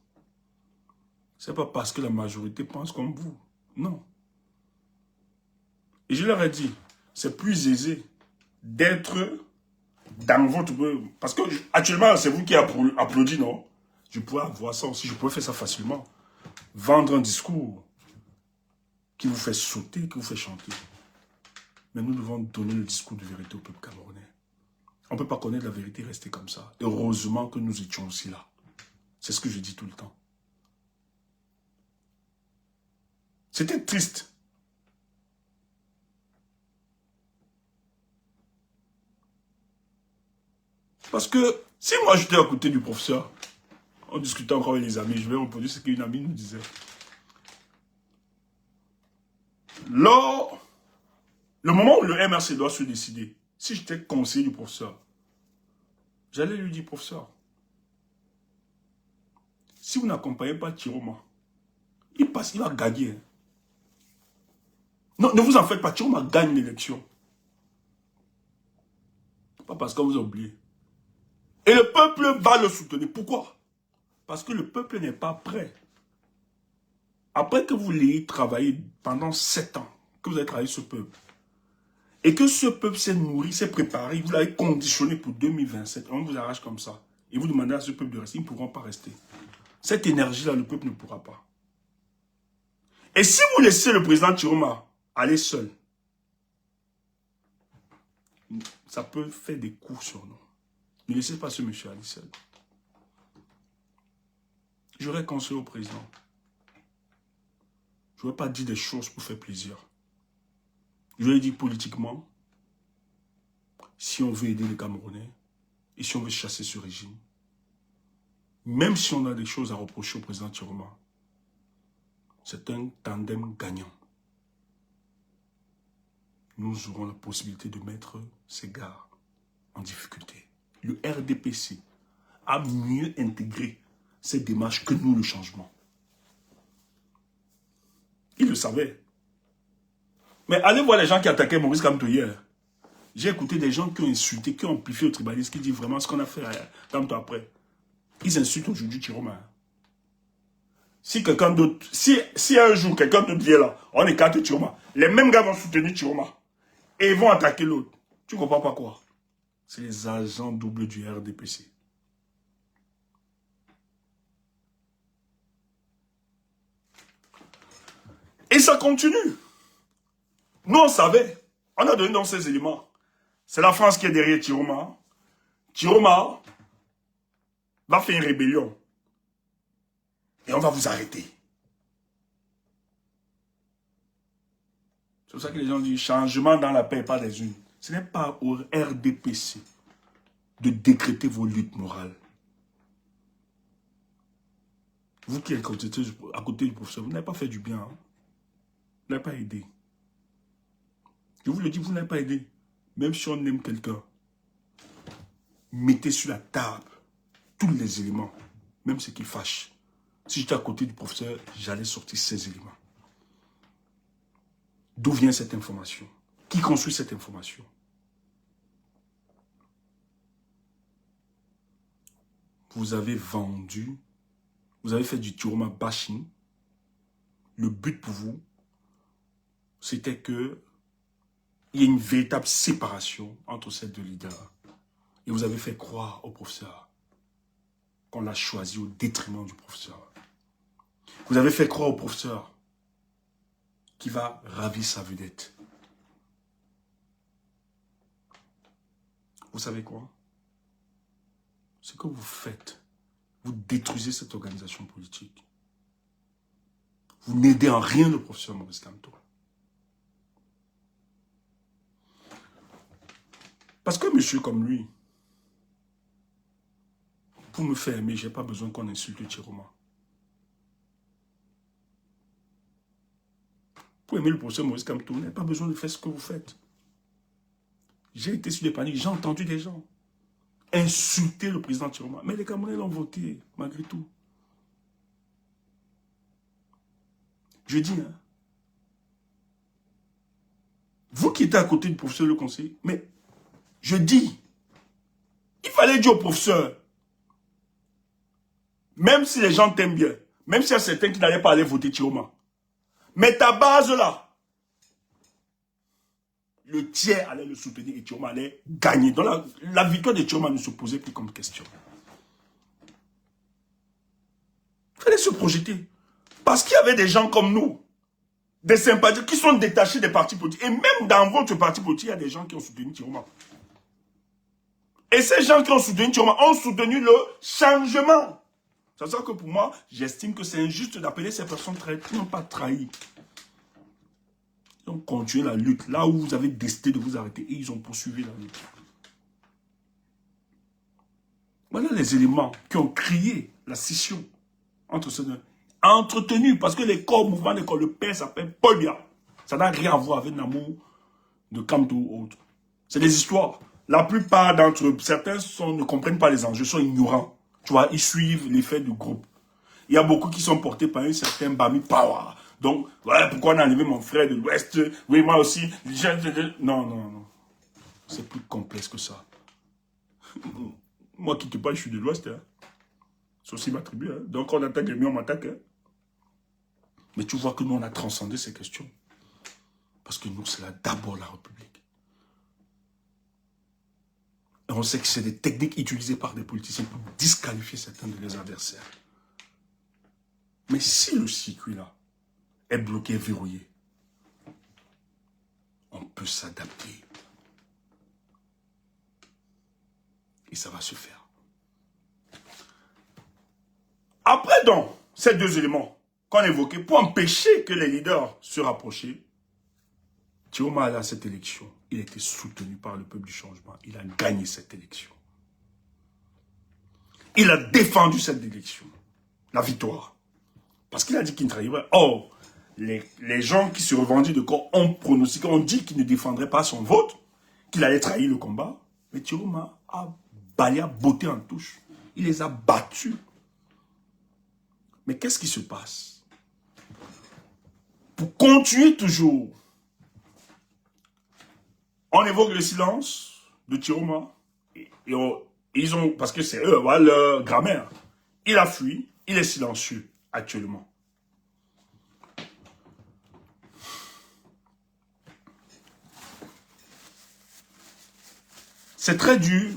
Ce n'est pas parce que la majorité pense comme vous. Non. Et je leur ai dit, c'est plus aisé d'être dans votre... Parce que actuellement, c'est vous qui applaudissez, non? Je pourrais avoir ça aussi, je pourrais faire ça facilement. Vendre un discours qui vous fait sauter, qui vous fait chanter. Mais nous devons donner le discours de vérité au peuple camerounais. On ne peut pas connaître la vérité et rester comme ça. Heureusement que nous étions aussi là. C'est ce que je dis tout le temps. C'était triste. Parce que si moi j'étais à côté du professeur, on discutait encore avec les amis, je vais reproduire ce qu'une amie nous disait. Le moment où le MRC doit se décider, si j'étais conseiller du professeur, j'allais lui dire, professeur, si vous n'accompagnez pas Tiroma, il va gagner. Non, ne vous en faites pas, Tiroma gagne l'élection. Pas parce que vous oubliez. Et le peuple va le soutenir. Pourquoi? Parce que le peuple n'est pas prêt. Après que vous l'ayez travaillé pendant 7 ans, que vous avez travaillé ce peuple, et que ce peuple s'est nourri, s'est préparé, vous l'avez conditionné pour 2027, on vous arrache comme ça, et vous demandez à ce peuple de rester, ils ne pourront pas rester. Cette énergie-là, le peuple ne pourra pas. Et si vous laissez le président Tiroma aller seul, ça peut faire des coups sur nous. Ne laissez pas ce monsieur aller seul. J'aurais conseillé au président. Je n'aurais pas dit des choses pour faire plaisir. Je lui ai dit politiquement, si on veut aider les Camerounais, et si on veut chasser ce régime, même si on a des choses à reprocher au président Tiroma, c'est un tandem gagnant. Nous aurons la possibilité de mettre ces gars en difficulté. Le RDPC a mieux intégré cette démarche que nous, le changement. Il le savait. Mais allez voir les gens qui attaquaient Maurice Kamto hier. J'ai écouté des gens qui ont insulté, qui ont amplifié le tribalisme, qui disent vraiment ce qu'on a fait Kamto après. Ils insultent aujourd'hui Tiroma. Si quelqu'un d'autre, si un jour quelqu'un d'autre vient là, on écarte Tiroma, les mêmes gars vont soutenir Tiroma. Et ils vont attaquer l'autre. Tu comprends pas quoi? C'est les agents doubles du RDPC. Et ça continue. Nous, on savait. On a donné dans ces éléments. C'est la France qui est derrière Tiroma. Tiroma va faire une rébellion. Et on va vous arrêter. C'est pour ça que les gens disent changement dans la paix, pas des unes. Ce n'est pas au RDPC de décréter vos luttes morales. Vous qui êtes à côté du professeur, vous n'avez pas fait du bien. Hein? Vous n'avez pas aidé. Je vous le dis, vous n'avez pas aidé. Même si on aime quelqu'un, mettez sur la table tous les éléments, même ce qui fâche. Si j'étais à côté du professeur, j'allais sortir ces éléments. D'où vient cette information? Qui construit cette information? Vous avez vendu, vous avez fait du Tiroma bashing. Le but pour vous, c'était que il y ait une véritable séparation entre ces deux leaders. Et vous avez fait croire au professeur qu'on l'a choisi au détriment du professeur. Vous avez fait croire au professeur qui va ravir sa vedette. Vous savez quoi? Ce que vous faites, vous détruisez cette organisation politique. Vous n'aidez en rien le professeur Maurice Kamto. Parce que monsieur comme lui, pour me faire aimer, je n'ai pas besoin qu'on insulte Tiroma. Pour aimer le professeur Maurice Kamto, vous n'avez pas besoin de faire ce que vous faites. J'ai été sur des paniques, j'ai entendu des gens insulter le président Tiroma. Mais les Camerounais l'ont voté, malgré tout. Je dis, hein, vous qui êtes à côté du professeur le conseiller, mais je dis, il fallait dire au professeur, même si les gens t'aiment bien, même s'il y a certains qui n'allaient pas aller voter Tiroma, mais ta base là, le tiers allait le soutenir et Tiroma allait gagner. Donc la victoire de Tiroma ne se posait plus comme question. Il fallait se projeter. Parce qu'il y avait des gens comme nous, des sympathisants qui sont détachés des partis politiques. Et même dans votre parti politique, il y a des gens qui ont soutenu Tiroma. Et ces gens qui ont soutenu Tiroma ont soutenu le changement. C'est ça que pour moi, j'estime que c'est injuste d'appeler ces personnes traîtres qui n'ont pas trahi. Ils ont continué la lutte. Là où vous avez décidé de vous arrêter, et ils ont poursuivi la lutte. Voilà les éléments qui ont créé la scission entre ces deux. Entretenu, parce que les corps mouvements d'école, le père s'appelle Paul Biya. Ça n'a rien à voir avec l'amour de Kamto ou autre. C'est des histoires. La plupart d'entre eux, certains ne comprennent pas les enjeux, sont ignorants. Tu vois, ils suivent l'effet du groupe. Il y a beaucoup qui sont portés par un certain Bami Power. Donc, voilà pourquoi on a enlevé mon frère de l'Ouest. Oui, moi aussi. Non, non, non. C'est plus complexe que ça. Moi qui te parle, je suis de l'Ouest. Hein. C'est aussi ma tribu. Hein. Donc, on attaque les miens, on m'attaque. Hein. Mais tu vois que nous, on a transcendé ces questions. Parce que nous, c'est là d'abord la République. Et on sait que c'est des techniques utilisées par des politiciens pour disqualifier certains de leurs adversaires. Mais si le circuit-là est bloqué, verrouillé, on peut s'adapter. Et ça va se faire. Après donc, ces deux éléments qu'on évoquait, pour empêcher que les leaders se rapprochent, Tiroma à cette élection, il a été soutenu par le peuple du changement. Il a gagné cette élection. Il a défendu cette élection, la victoire. Parce qu'il a dit qu'il ne trahirait pas. Or, les gens qui se revendiquent de corps ont pronostiqué, ont dit qu'il ne défendrait pas son vote, qu'il allait trahir le combat. Mais Tiroma a balayé, a botté en touche. Il les a battus. Mais qu'est-ce qui se passe? Pour continuer toujours, on évoque le silence de Tiroma. Ils ont, parce que c'est eux, voilà leur grammaire. Il a fui, il est silencieux actuellement. C'est très dur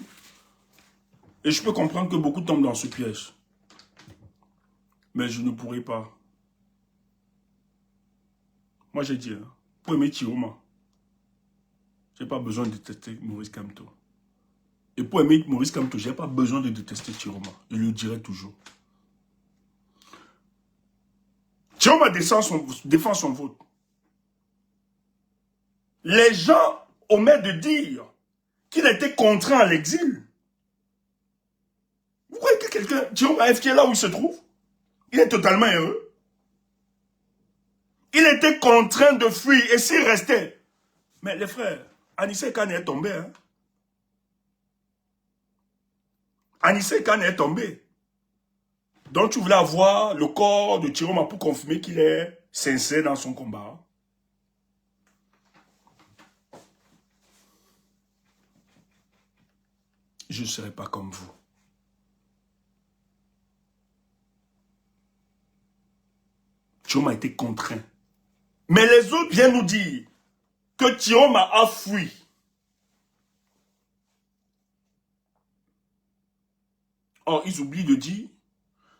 et je peux comprendre que beaucoup tombent dans ce piège. Mais je ne pourrai pas. Moi j'ai dit, hein, pour aimer Tiroma, je n'ai pas besoin de détester Maurice Kamto. Et pour aimer Maurice Kamto, je n'ai pas besoin de détester Tiroma. Je le dirai toujours. Tiroma défend son vote. Les gens omettent de dire qu'il a été contraint à l'exil Vous croyez que quelqu'un, Jérôme FT, là où il se trouve, il est totalement heureux. Il était contraint de fuir et s'il restait. Mais les frères, Anissé Kane est tombé. Hein? Anissé Kane est tombé. Donc tu voulais avoir le corps de Tiroma pour confirmer qu'il est sincère dans son combat. Je ne serai pas comme vous. Tiroma a été contraint. Mais les autres viennent nous dire que Tiroma a fui. Or, ils oublient de dire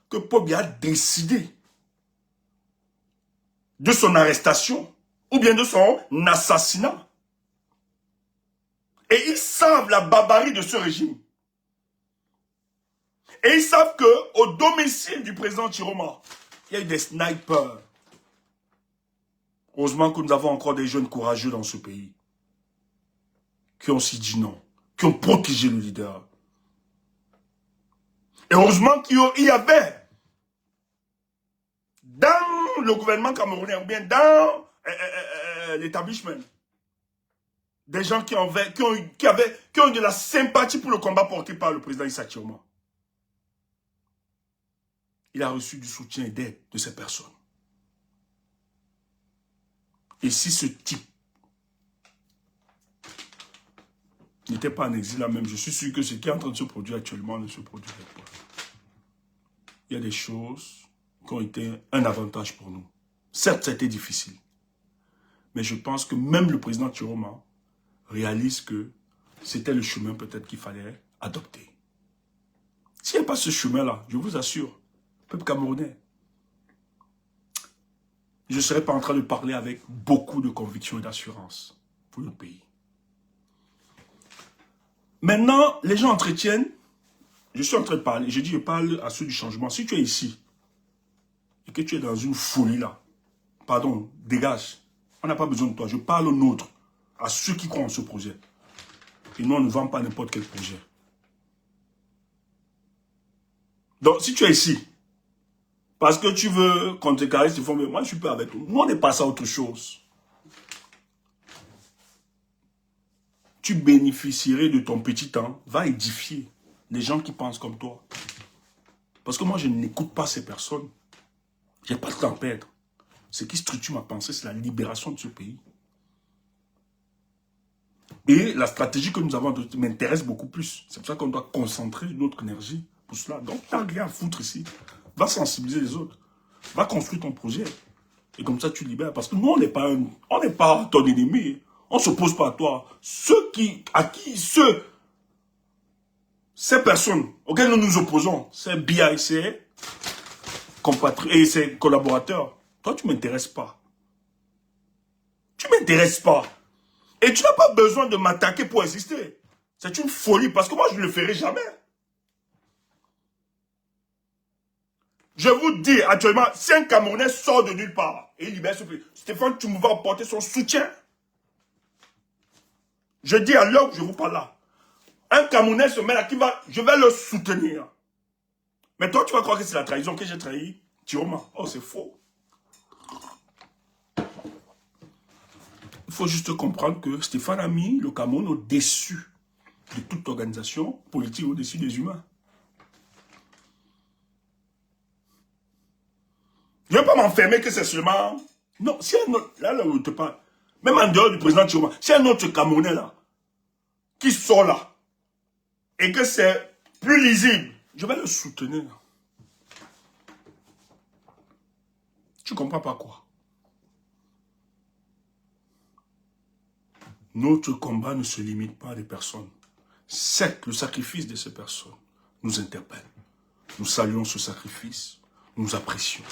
que Pobia a décidé de son arrestation ou bien de son assassinat. Et ils savent la barbarie de ce régime. Et ils savent qu'au domicile du président Tiroma, il y a eu des snipers. Heureusement que nous avons encore des jeunes courageux dans ce pays qui ont aussi dit non, qui ont protégé le leader. Et heureusement qu'il y avait dans le gouvernement camerounais ou bien dans l'établissement des gens qui ont eu de la sympathie pour le combat porté par le président Issa Tiroma. Il a reçu du soutien et d'aide de ces personnes. Et si ce type n'était pas en exil là même, je suis sûr que ce qui est en train de se produire actuellement ne se produirait pas. Il y a des choses qui ont été un avantage pour nous. Certes, ça a été difficile. Mais je pense que même le président Tiroma réalise que c'était le chemin peut-être qu'il fallait adopter. S'il n'y a pas ce chemin-là, je vous assure, peuple camerounais, je ne serais pas en train de parler avec beaucoup de conviction et d'assurance pour notre pays. Maintenant, les gens entretiennent, je suis en train de parler, je dis je parle à ceux du changement. Si tu es ici et que tu es dans une folie là, pardon, dégage. On n'a pas besoin de toi. Je parle aux nôtres, à ceux qui croient en ce projet. Et nous, on ne vend pas n'importe quel projet. Donc, si tu es ici, parce que tu veux qu'on te caresse, moi je suis pas avec toi. Nous, on n'est pas à autre chose. Tu bénéficierais de ton petit temps, va édifier les gens qui pensent comme toi. Parce que moi, je n'écoute pas ces personnes. Je n'ai pas de temps à perdre. Ce qui structure ma pensée, c'est la libération de ce pays. Et la stratégie que nous avons m'intéresse beaucoup plus. C'est pour ça qu'on doit concentrer notre énergie pour cela. Donc, tu n'as rien à foutre ici. Va sensibiliser les autres. Va construire ton projet. Et comme ça, tu libères. Parce que nous, on n'est pas ton ennemi. On ne s'oppose pas à toi. Ces personnes auxquelles nous nous opposons, ces BI, ces compatriotes et ces collaborateurs, toi, tu ne m'intéresses pas. Tu ne m'intéresses pas. Et tu n'as pas besoin de m'attaquer pour exister. C'est une folie parce que moi, je ne le ferai jamais. Je vous dis actuellement, si un Camerounais sort de nulle part et il libère ce pays, Stéphane tu vas apporter son soutien. Je dis à l'heure où je vous parle là, un Camerounais se met là, je vais le soutenir. Mais toi, tu vas croire que c'est la trahison que j'ai trahi Tiroma. Oh, c'est faux. Il faut juste comprendre que Stéphane a mis le Cameroun au-dessus de toute organisation politique, au-dessus des humains. Je ne vais pas m'enfermer que c'est seulement... Non, si un autre... Là où je te parle, même en dehors du président Tiroma, si un autre Camerounais là, qui sort là, et que c'est plus lisible, je vais le soutenir. Tu ne comprends pas quoi? Notre combat ne se limite pas à des personnes. Certes, le sacrifice de ces personnes nous interpelle. Nous saluons ce sacrifice, nous apprécions.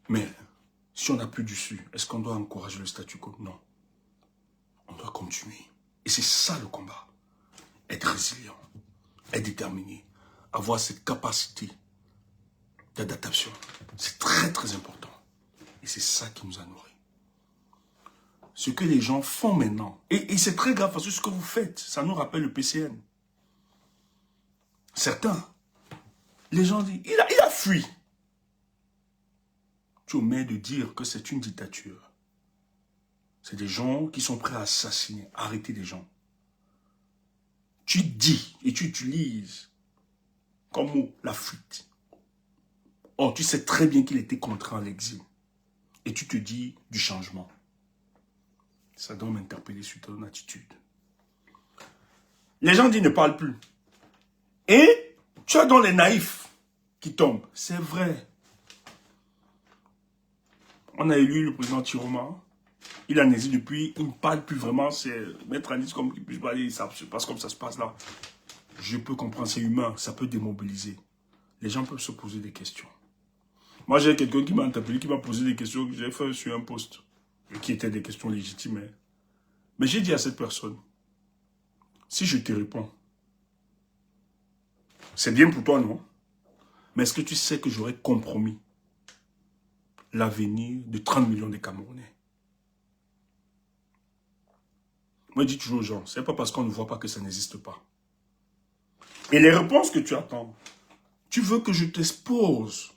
Mais si on n'a plus d'issue, est-ce qu'on doit encourager le statu quo? Non. On doit continuer. Et c'est ça le combat. Être résilient, être déterminé, avoir cette capacité d'adaptation. C'est très très important. Et c'est ça qui nous a nourris. Ce que les gens font maintenant, et c'est très grave parce que ce que vous faites, ça nous rappelle le PCN. Certains. Les gens disent, il a fui. Tu omets de dire que c'est une dictature. C'est des gens qui sont prêts à assassiner, à arrêter des gens. Tu dis et tu utilises comme mot la fuite. Or, tu sais très bien qu'il était contraint à l'exil. Et tu te dis du changement. Ça doit m'interpeller sur ton attitude. Les gens disent ne parle plus. Et tu as donc les naïfs qui tombent. C'est vrai. On a élu le président Chiroma. Il a exil depuis. Il ne parle plus vraiment. C'est mettre un liste comme qu'il puisse parler. Ça se passe comme ça se passe là. Je peux comprendre. C'est humain. Ça peut démobiliser. Les gens peuvent se poser des questions. Moi, j'ai quelqu'un qui m'a interpellé, qui m'a posé des questions que j'ai fait sur un post. Qui étaient des questions légitimes. Mais j'ai dit à cette personne, si je te réponds, c'est bien pour toi, non? Mais est-ce que tu sais que j'aurais compromis l'avenir de 30 millions de Camerounais? Moi, je dis toujours aux gens, c'est pas parce qu'on ne voit pas que ça n'existe pas. Et les réponses que tu attends, tu veux que je t'expose.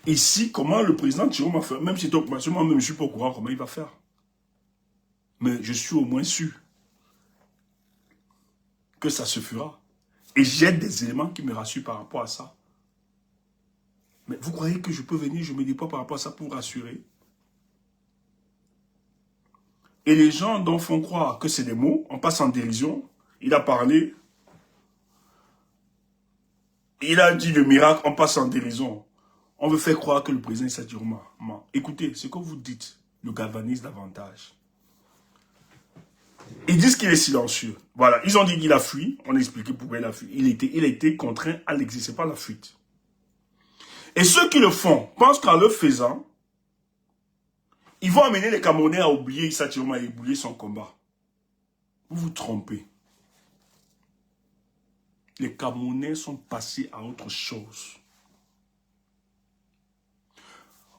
Ici, comment le président Chiroma va faire? Même si moi-même, je ne suis pas au courant comment il va faire. Mais je suis au moins sûr que ça se fera. Et j'ai des éléments qui me rassurent par rapport à ça. Mais vous croyez que je peux venir, je me déploie par rapport à ça pour rassurer? Et les gens dont font croire que c'est des mots, on passe en dérision. Il a parlé. Il a dit le miracle, on passe en dérision. On veut faire croire que le président Issa Chiroma. Écoutez, ce que vous dites le galvanise davantage. Ils disent qu'il est silencieux. Voilà, ils ont dit qu'il a fui. On a expliqué pourquoi il a fui. Il a été contraint à l'exercer par la fuite. Et ceux qui le font pensent qu'en le faisant, ils vont amener les Camerounais à oublier Issa Chiroma et oublier son combat. Vous vous trompez. Les Camerounais sont passés à autre chose.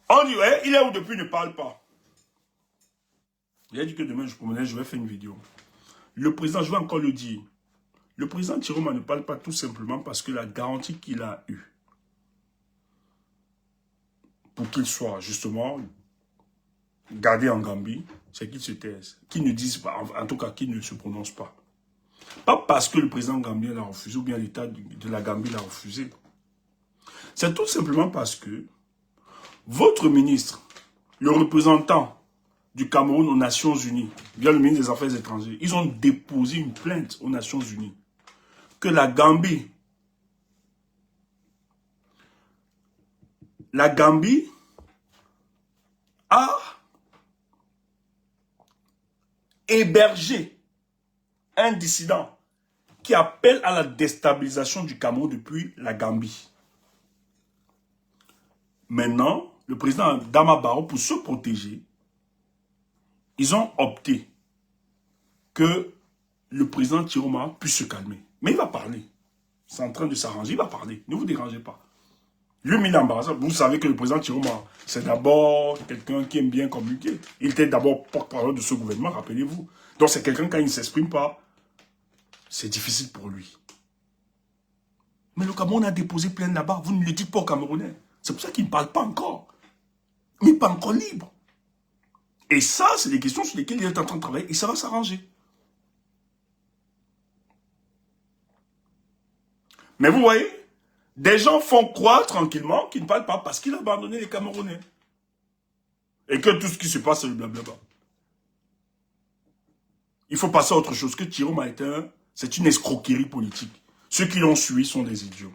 On dit, ouais, il est où depuis, ne parle pas. Il a dit que demain, je vais faire une vidéo. Le président, je vais encore le dire, le président Chiroma ne parle pas tout simplement parce que la garantie qu'il a eue pour qu'il soit justement gardé en Gambie, c'est qu'il se taise, qu'il ne dise pas, en tout cas qu'il ne se prononce pas. Pas parce que le président gambien l'a refusé ou bien l'État de la Gambie l'a refusé. C'est tout simplement parce que votre ministre, le représentant du Cameroun aux Nations Unies, bien le ministre des Affaires étrangères, ils ont déposé une plainte aux Nations Unies que la Gambie a hébergé un dissident qui appelle à la déstabilisation du Cameroun depuis la Gambie. Maintenant, le président Adama Barrow, pour se protéger, ils ont opté que le président Chiroma puisse se calmer. Mais il va parler. C'est en train de s'arranger, il va parler. Ne vous dérangez pas. Lui, il est embarrassé. Vous savez que le président Chiroma, c'est d'abord quelqu'un qui aime bien communiquer. Il était d'abord porte-parole de ce gouvernement, rappelez-vous. Donc c'est quelqu'un, quand il ne s'exprime pas, c'est difficile pour lui. Mais le Cameroun a déposé plainte là-bas. Vous ne le dites pas aux Camerounais. C'est pour ça qu'il ne parle pas encore. Il n'est pas encore libre. Et ça, c'est des questions sur lesquelles il est en train de travailler et ça va s'arranger. Mais vous voyez, des gens font croire tranquillement qu'il ne parle pas parce qu'il a abandonné les Camerounais. Et que tout ce qui se passe, c'est le blablabla. Il faut passer à autre chose. Que Chiroma est c'est une escroquerie politique. Ceux qui l'ont suivi sont des idiots.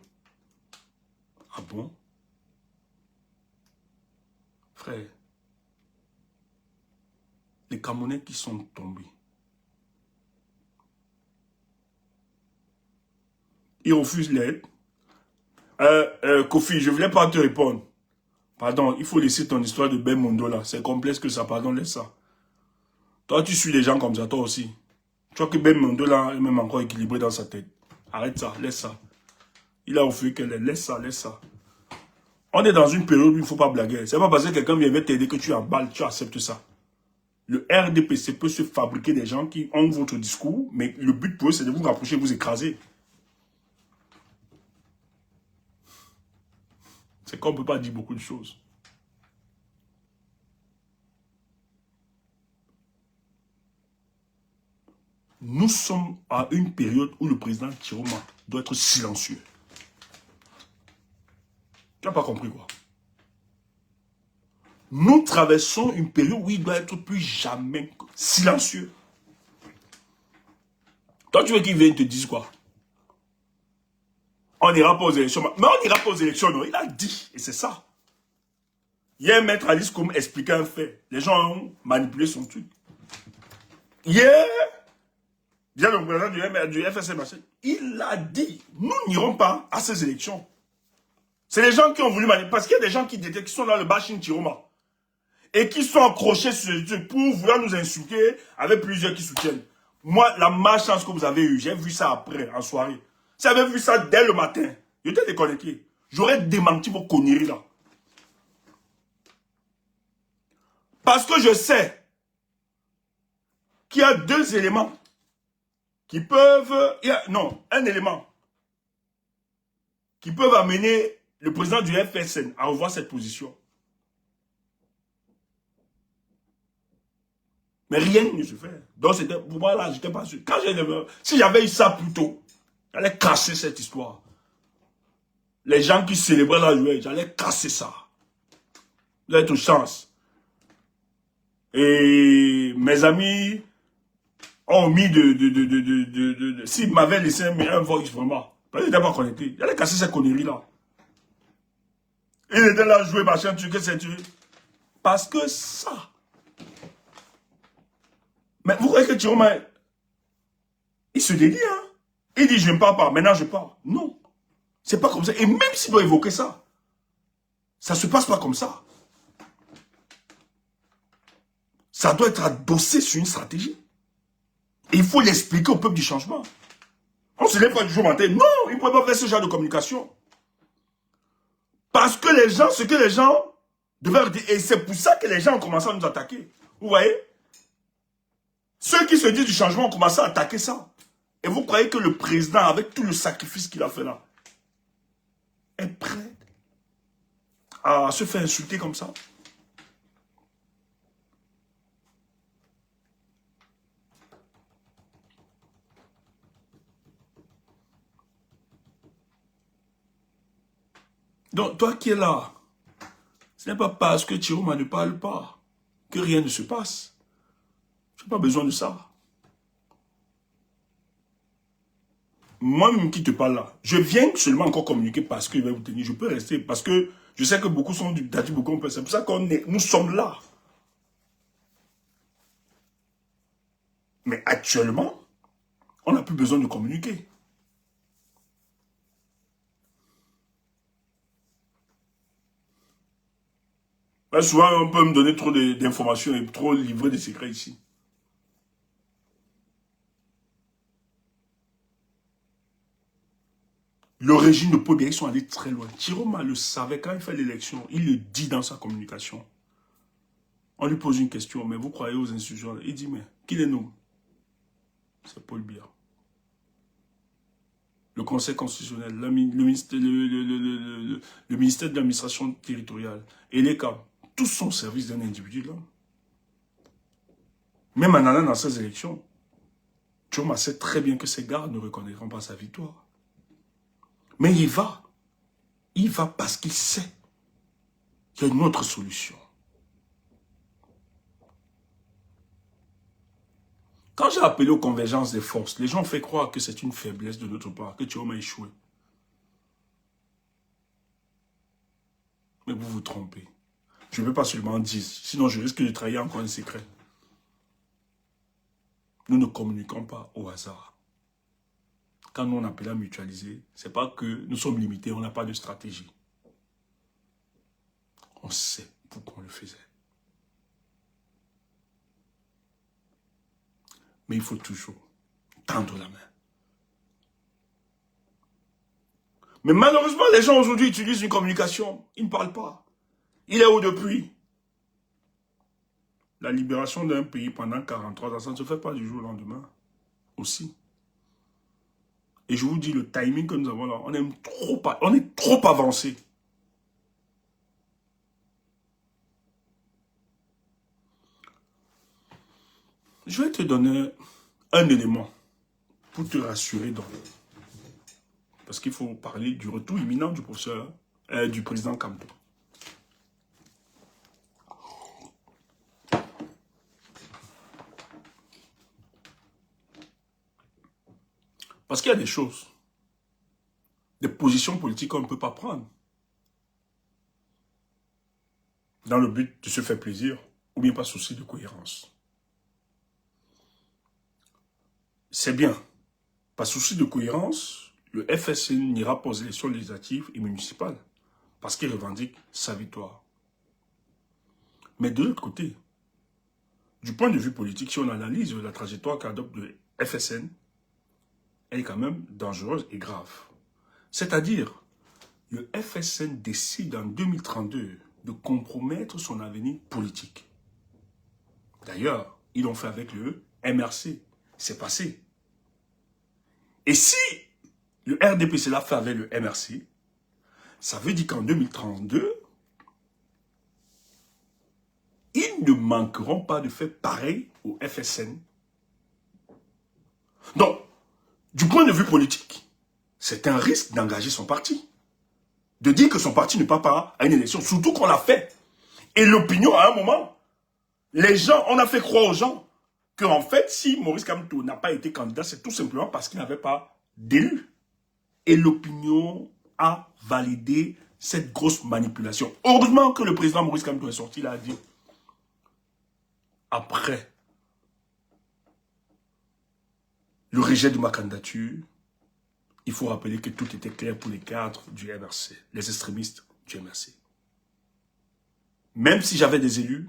Ah bon? Frère, les Camerounais qui sont tombés, ils refusent l'aide. Kofi, je ne voulais pas te répondre. Pardon, il faut laisser ton histoire de Ben Mondo là. C'est complexe que ça, pardon, laisse ça. Toi, tu suis les gens comme ça, toi aussi. Tu vois que Ben Mondo là est même encore équilibré dans sa tête. Arrête ça, laisse ça. Il a offert qu'elle laisse ça, laisse ça. On est dans une période où il ne faut pas blaguer. C'est pas parce que quelqu'un vient t'aider que tu emballes, tu acceptes ça. Le RDPC peut se fabriquer des gens qui ont votre discours, mais le but pour eux, c'est de vous rapprocher, vous écraser. C'est qu'on ne peut pas dire beaucoup de choses. Nous sommes à une période où le président Chiroma doit être silencieux. Tu n'as pas compris quoi? Nous traversons une période où il doit être plus jamais silencieux. Toi, tu veux qu'il vienne te dire quoi? On n'ira pas aux élections. Mais on n'ira pas aux élections, non. Il a dit, et c'est ça. Hier, Maître Alice Koum expliquait un fait. Les gens ont manipulé son truc. Hier, bien le président du FSM, il a dit, nous n'irons pas à ces élections. C'est les gens qui ont voulu manipuler. Parce qu'il y a des gens qui sont dans le bashing Chiroma. Et qui sont accrochés sur ce truc pour vouloir nous insulter avec plusieurs qui soutiennent. Moi, la malchance que vous avez eue, j'ai vu ça après, en soirée. Si j'avais vu ça dès le matin, j'étais déconnecté. J'aurais démenti vos conneries là. Parce que je sais qu'il y a deux éléments qui peuvent... non, un élément qui peuvent amener le président du FSN à revoir cette position. Mais rien ne se fait. Donc, c'était pour moi là, j'étais pas sûr. Si j'avais eu ça plus tôt, j'allais casser cette histoire. Les gens qui célébraient la joie, j'allais casser ça. Vous avez toute chance. Et mes amis ont mis s'ils m'avaient laissé un voice vraiment, parce qu'ils n'étaient pas connectés, j'allais casser ces conneries-là. Ils étaient là à jouer, machin, tu sais, tu. Parce que ça. Mais vous croyez que Chiroma, il se dédie, hein? Il dit, je ne pars pas, maintenant je pars. Non. C'est pas comme ça. Et même s'il doit évoquer ça, ça se passe pas comme ça. Ça doit être adossé sur une stratégie. Et il faut l'expliquer au peuple du changement. On ne se lève pas du jour au matin. Non, il ne peut pas faire ce genre de communication. Parce que les gens, ce que les gens devaient dire, et c'est pour ça que les gens ont commencé à nous attaquer. Vous voyez? Ceux qui se disent du changement ont commencé à attaquer ça. Et vous croyez que le président, avec tout le sacrifice qu'il a fait là, est prêt à se faire insulter comme ça? Donc, toi qui es là, ce n'est pas parce que Chiroma ne parle pas que rien ne se passe. Je n'ai pas besoin de ça. Moi-même qui te parle là, je viens seulement encore communiquer parce qu'il va vous tenir. Je peux rester parce que je sais que beaucoup sont du Dati beaucoup. C'est pour ça que nous sommes là. Mais actuellement, on n'a plus besoin de communiquer. Là, souvent, on peut me donner trop d'informations et trop livrer des secrets ici. Le régime de Paul Biya, ils sont allés très loin. Chiroma le savait quand il fait l'élection. Il le dit dans sa communication. On lui pose une question, mais vous croyez aux institutions? Il dit, mais qui les nomme? C'est Paul Biya. Le Conseil constitutionnel, le ministère de l'administration territoriale et les cas, tous sont au service d'un individu là. Même en allant dans ces élections, Chiroma sait très bien que ces gars ne reconnaîtront pas sa victoire. Mais il va parce qu'il sait qu'il y a une autre solution. Quand j'ai appelé aux convergences des forces, les gens ont fait croire que c'est une faiblesse de notre part, que Chiroma a échoué. Mais vous vous trompez. Je ne veux pas seulement dire, sinon je risque de trahir encore un secret. Nous ne communiquons pas au hasard. Quand nous on appelle à mutualiser, ce n'est pas que nous sommes limités, on n'a pas de stratégie. On sait pourquoi on le faisait. Mais il faut toujours tendre la main. Mais malheureusement, les gens aujourd'hui utilisent une communication. Ils ne parlent pas. Il est où depuis? La libération d'un pays pendant 43 ans, ça ne se fait pas du jour au lendemain. Aussi. Et je vous dis, le timing que nous avons là, on est trop avancé. Je vais te donner un élément pour te rassurer donc. Parce qu'il faut parler du retour imminent du professeur, du président Kamto. Parce qu'il y a des choses, des positions politiques qu'on ne peut pas prendre dans le but de se faire plaisir ou bien par souci de cohérence. C'est bien. Par souci de cohérence, le FSN n'ira pas aux élections législatives et municipales parce qu'il revendique sa victoire. Mais de l'autre côté, du point de vue politique, si on analyse la trajectoire qu'adopte le FSN, elle est quand même dangereuse et grave. C'est-à-dire, le FSN décide en 2032 de compromettre son avenir politique. D'ailleurs, ils l'ont fait avec le MRC. C'est passé. Et si le RDPC l'a fait avec le MRC, ça veut dire qu'en 2032, ils ne manqueront pas de faire pareil au FSN. Donc, du point de vue politique, c'est un risque d'engager son parti. De dire que son parti ne part pas à une élection, surtout qu'on l'a fait. Et l'opinion, à un moment, les gens, on a fait croire aux gens qu'en fait, si Maurice Kamto n'a pas été candidat, c'est tout simplement parce qu'il n'avait pas d'élu. Et l'opinion a validé cette grosse manipulation. Heureusement que le président Maurice Kamto est sorti, il a dit, après le rejet de ma candidature, il faut rappeler que tout était clair pour les cadres du MRC, les extrémistes du MRC. Même si j'avais des élus,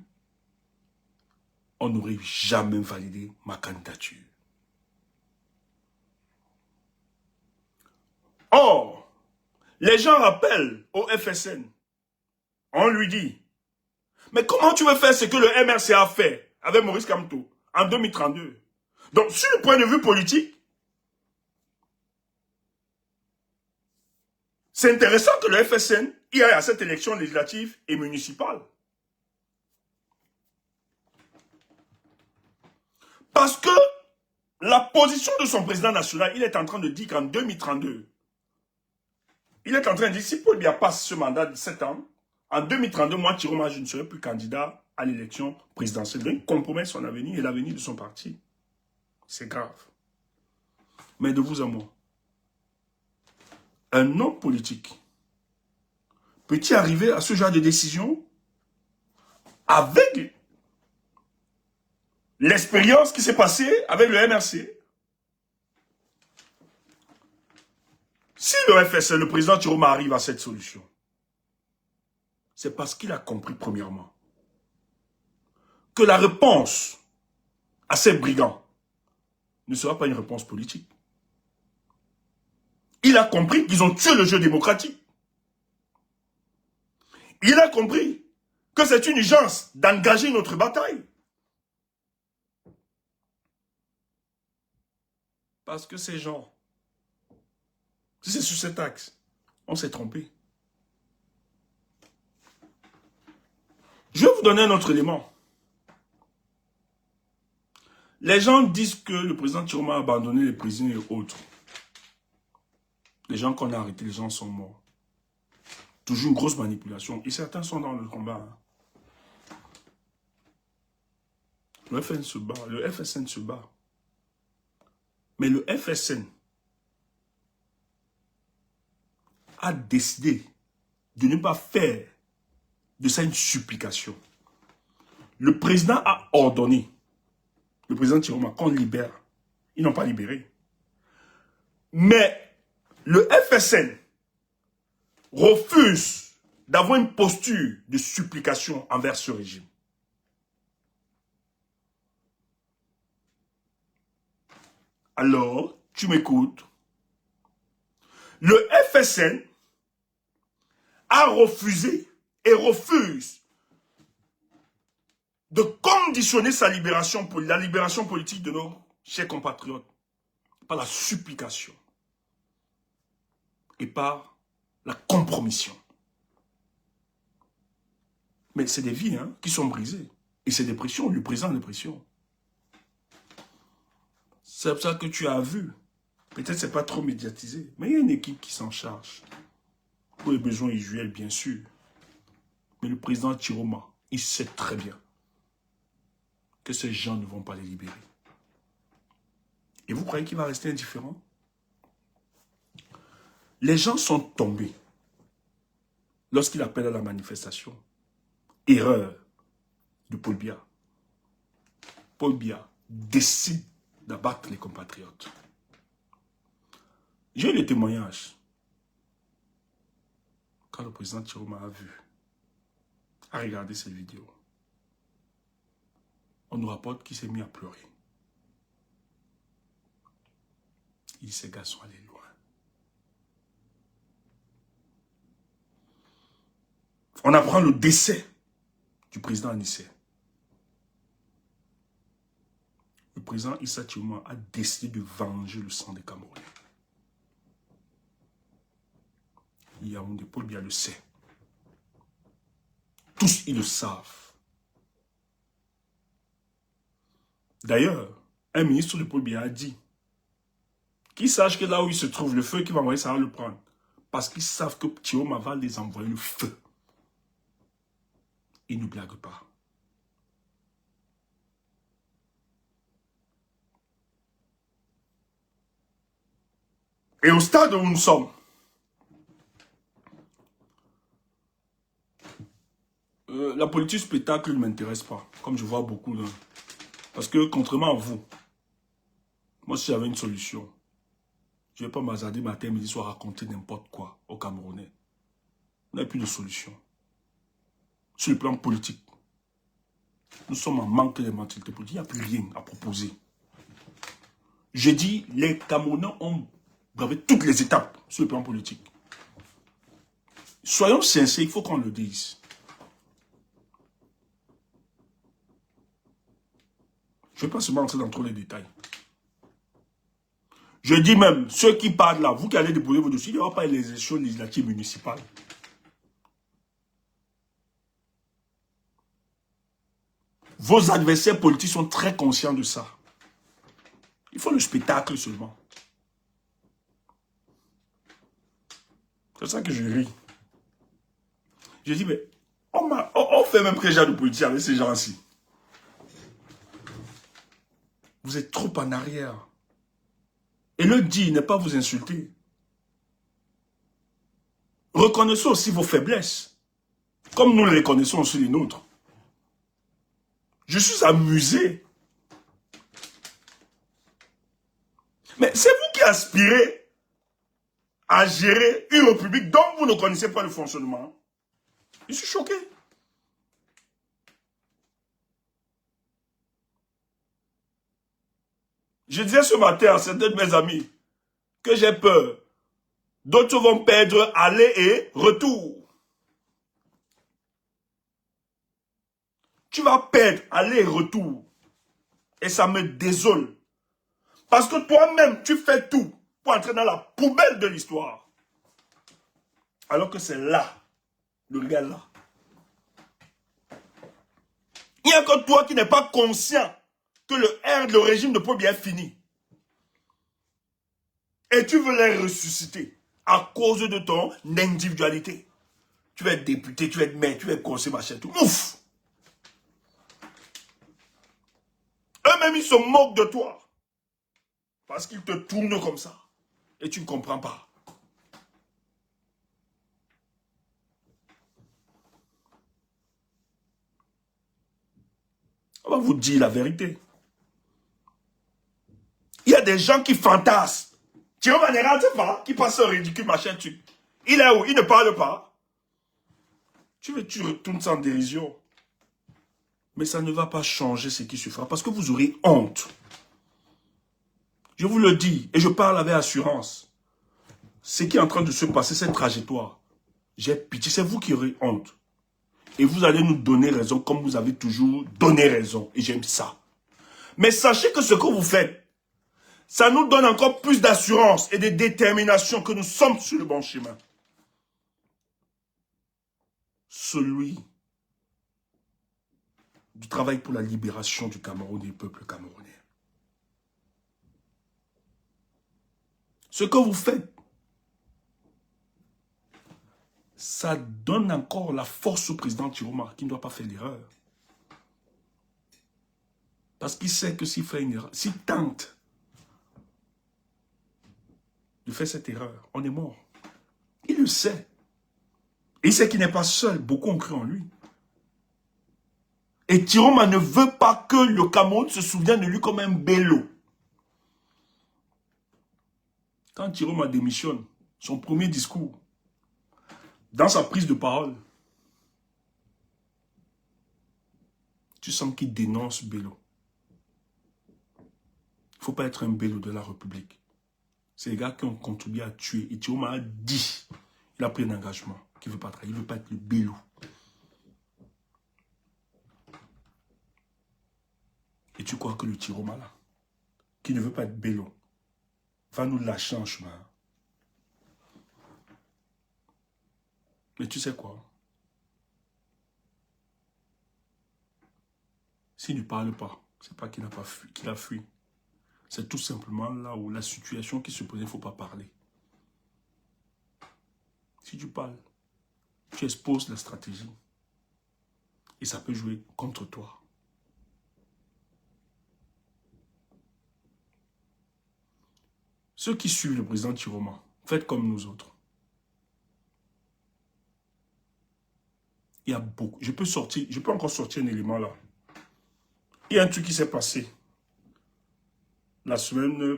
on n'aurait jamais validé ma candidature. Or, les gens rappellent au FSN, on lui dit, mais comment tu veux faire ce que le MRC a fait avec Maurice Kamto en 2032? Donc, sur le point de vue politique, c'est intéressant que le FSN y aille à cette élection législative et municipale. Parce que la position de son président national, il est en train de dire qu'en 2032, il est en train de dire, si Paul Biya passe ce mandat de 7 ans, en 2032, moi, Chiroma, je ne serai plus candidat à l'élection présidentielle. Donc, il compromet son avenir et l'avenir de son parti. C'est grave. Mais de vous à moi, un homme politique peut-il arriver à ce genre de décision avec l'expérience qui s'est passée avec le MRC? Si le FSL, le président Chiroma arrive à cette solution, c'est parce qu'il a compris premièrement que la réponse à ces brigands ne sera pas une réponse politique. Il a compris qu'ils ont tué le jeu démocratique. Il a compris que c'est une urgence d'engager notre bataille. Parce que ces gens, si c'est sur cet axe, on s'est trompé. Je vais vous donner un autre élément. Les gens disent que le président Chiroma a abandonné les prisonniers et autres. Les gens qu'on a arrêtés, les gens sont morts. Toujours une grosse manipulation. Et certains sont dans le combat. Le FSN se bat. Le FSN se bat. Mais le FSN a décidé de ne pas faire de ça une supplication. Le président a ordonné, le président Chiroma, qu'on libère. Ils n'ont pas libéré. Mais le FSN refuse d'avoir une posture de supplication envers ce régime. Alors, tu m'écoutes. Le FSN a refusé et refuse de conditionner sa libération, la libération politique de nos chers compatriotes par la supplication et par la compromission. Mais c'est des vies qui sont brisées. Et c'est des pressions, le président a des pressions. C'est pour ça que tu as vu. Peut-être c'est pas trop médiatisé. Mais il y a une équipe qui s'en charge. Pour les besoins usuels, bien sûr. Mais le président Chiroma, il sait très bien que ces gens ne vont pas les libérer. Et vous croyez qu'il va rester indifférent? Les gens sont tombés lorsqu'il appelle à la manifestation. Erreur de Paul Biya. Paul Biya décide d'abattre les compatriotes. J'ai eu le témoignage. Quand le président Chiroma a regardé cette vidéo, on nous rapporte qu'il s'est mis à pleurer. Il dit, ces gars sont allés loin. On apprend le décès du président Anissé. Le président Issa Chiroma a décidé de venger le sang des Camerounais. Yaoundé, Paul Biya le sait. Tous, ils le savent. D'ailleurs, un ministre de Paul Biya a dit qu'ils sachent que là où il se trouve, le feu qui va envoyer, ça va le prendre. Parce qu'ils savent que Chiroma va les envoyer le feu. Ils ne blaguent pas. Et au stade où nous sommes, la politique spectacle ne m'intéresse pas, comme je vois beaucoup. Là. Parce que, contrairement à vous, moi, si j'avais une solution, je ne vais pas m'hasarder matin, midi, soir, raconter n'importe quoi aux Camerounais. On n'a plus de solution. Sur le plan politique, nous sommes en manque de mentalité politique. Il n'y a plus rien à proposer. Je dis, les Camerounais ont bravé toutes les étapes sur le plan politique. Soyons sincères, il faut qu'on le dise. Je ne vais pas seulement entrer dans trop les détails. Je dis même, ceux qui parlent là, vous qui allez déposer vos dossiers, il n'y aura pas les élections législatives municipales. Vos adversaires politiques sont très conscients de ça. Il faut le spectacle seulement. C'est ça que je ris. Je dis, mais on fait même déjà de politique avec ces gens-ci. Vous êtes trop en arrière. Et le dire n'est pas vous insulter. Reconnaissez aussi vos faiblesses. Comme nous les reconnaissons aussi les nôtres. Je suis amusé. Mais c'est vous qui aspirez à gérer une république dont vous ne connaissez pas le fonctionnement. Je suis choqué. Je disais ce matin à certains de mes amis que j'ai peur. D'autres vont perdre aller et retour. Tu vas perdre aller et retour. Et ça me désole. Parce que toi-même, tu fais tout pour entrer dans la poubelle de l'histoire. Alors que c'est là, le gars là. Il n'y a que toi qui n'es pas conscient que le régime de Paul Biya est fini. Et tu veux les ressusciter à cause de ton individualité. Tu vas être député, tu vas être maire, tu vas être conseiller, machin, tout. Ouf! Eux-mêmes, ils se moquent de toi. Parce qu'ils te tournent comme ça. Et tu ne comprends pas. On va vous dire la vérité. Il y a des gens qui fantasment. Thierry Manera, tu sais pas, qui passe au ridicule, machin, tu. Il est où? Il ne parle pas. Tu retournes sans dérision. Mais ça ne va pas changer ce qui se fera parce que vous aurez honte. Je vous le dis et je parle avec assurance. Ce qui est en train de se passer, cette trajectoire, j'ai pitié, c'est vous qui aurez honte. Et vous allez nous donner raison comme vous avez toujours donné raison. Et j'aime ça. Mais sachez que ce que vous faites, ça nous donne encore plus d'assurance et de détermination que nous sommes sur le bon chemin. Celui du travail pour la libération du Cameroun et du peuple camerounais. Ce que vous faites, ça donne encore la force au président Chiroma qui ne doit pas faire l'erreur. Parce qu'il sait que s'il fait une erreur, s'il tente de faire cette erreur, on est mort. Il le sait. Et il sait qu'il n'est pas seul. Beaucoup ont cru en lui. Et Chiroma ne veut pas que le Cameroun se souvienne de lui comme un bélo. Quand Chiroma démissionne, son premier discours, dans sa prise de parole, tu sens qu'il dénonce Bello. Il ne faut pas être un Bello de la République. C'est les gars qui ont contribué à tuer. Et Chiroma a dit, il a pris un engagement qu'il ne veut pas trahir. Il ne veut pas être le Bello. Et tu crois que le Chiroma là, qui ne veut pas être Bello, va nous lâcher en chemin? Mais tu sais quoi? S'il ne parle pas, c'est pas qu'il n'a pas fui, qu'il a fui. C'est tout simplement là où la situation qui se pose, il ne faut pas parler. Si tu parles, tu exposes la stratégie. Et ça peut jouer contre toi. Ceux qui suivent le président Chiroma, faites comme nous autres. Il y a beaucoup. Je peux encore sortir un élément là. Il y a un truc qui s'est passé. La semaine...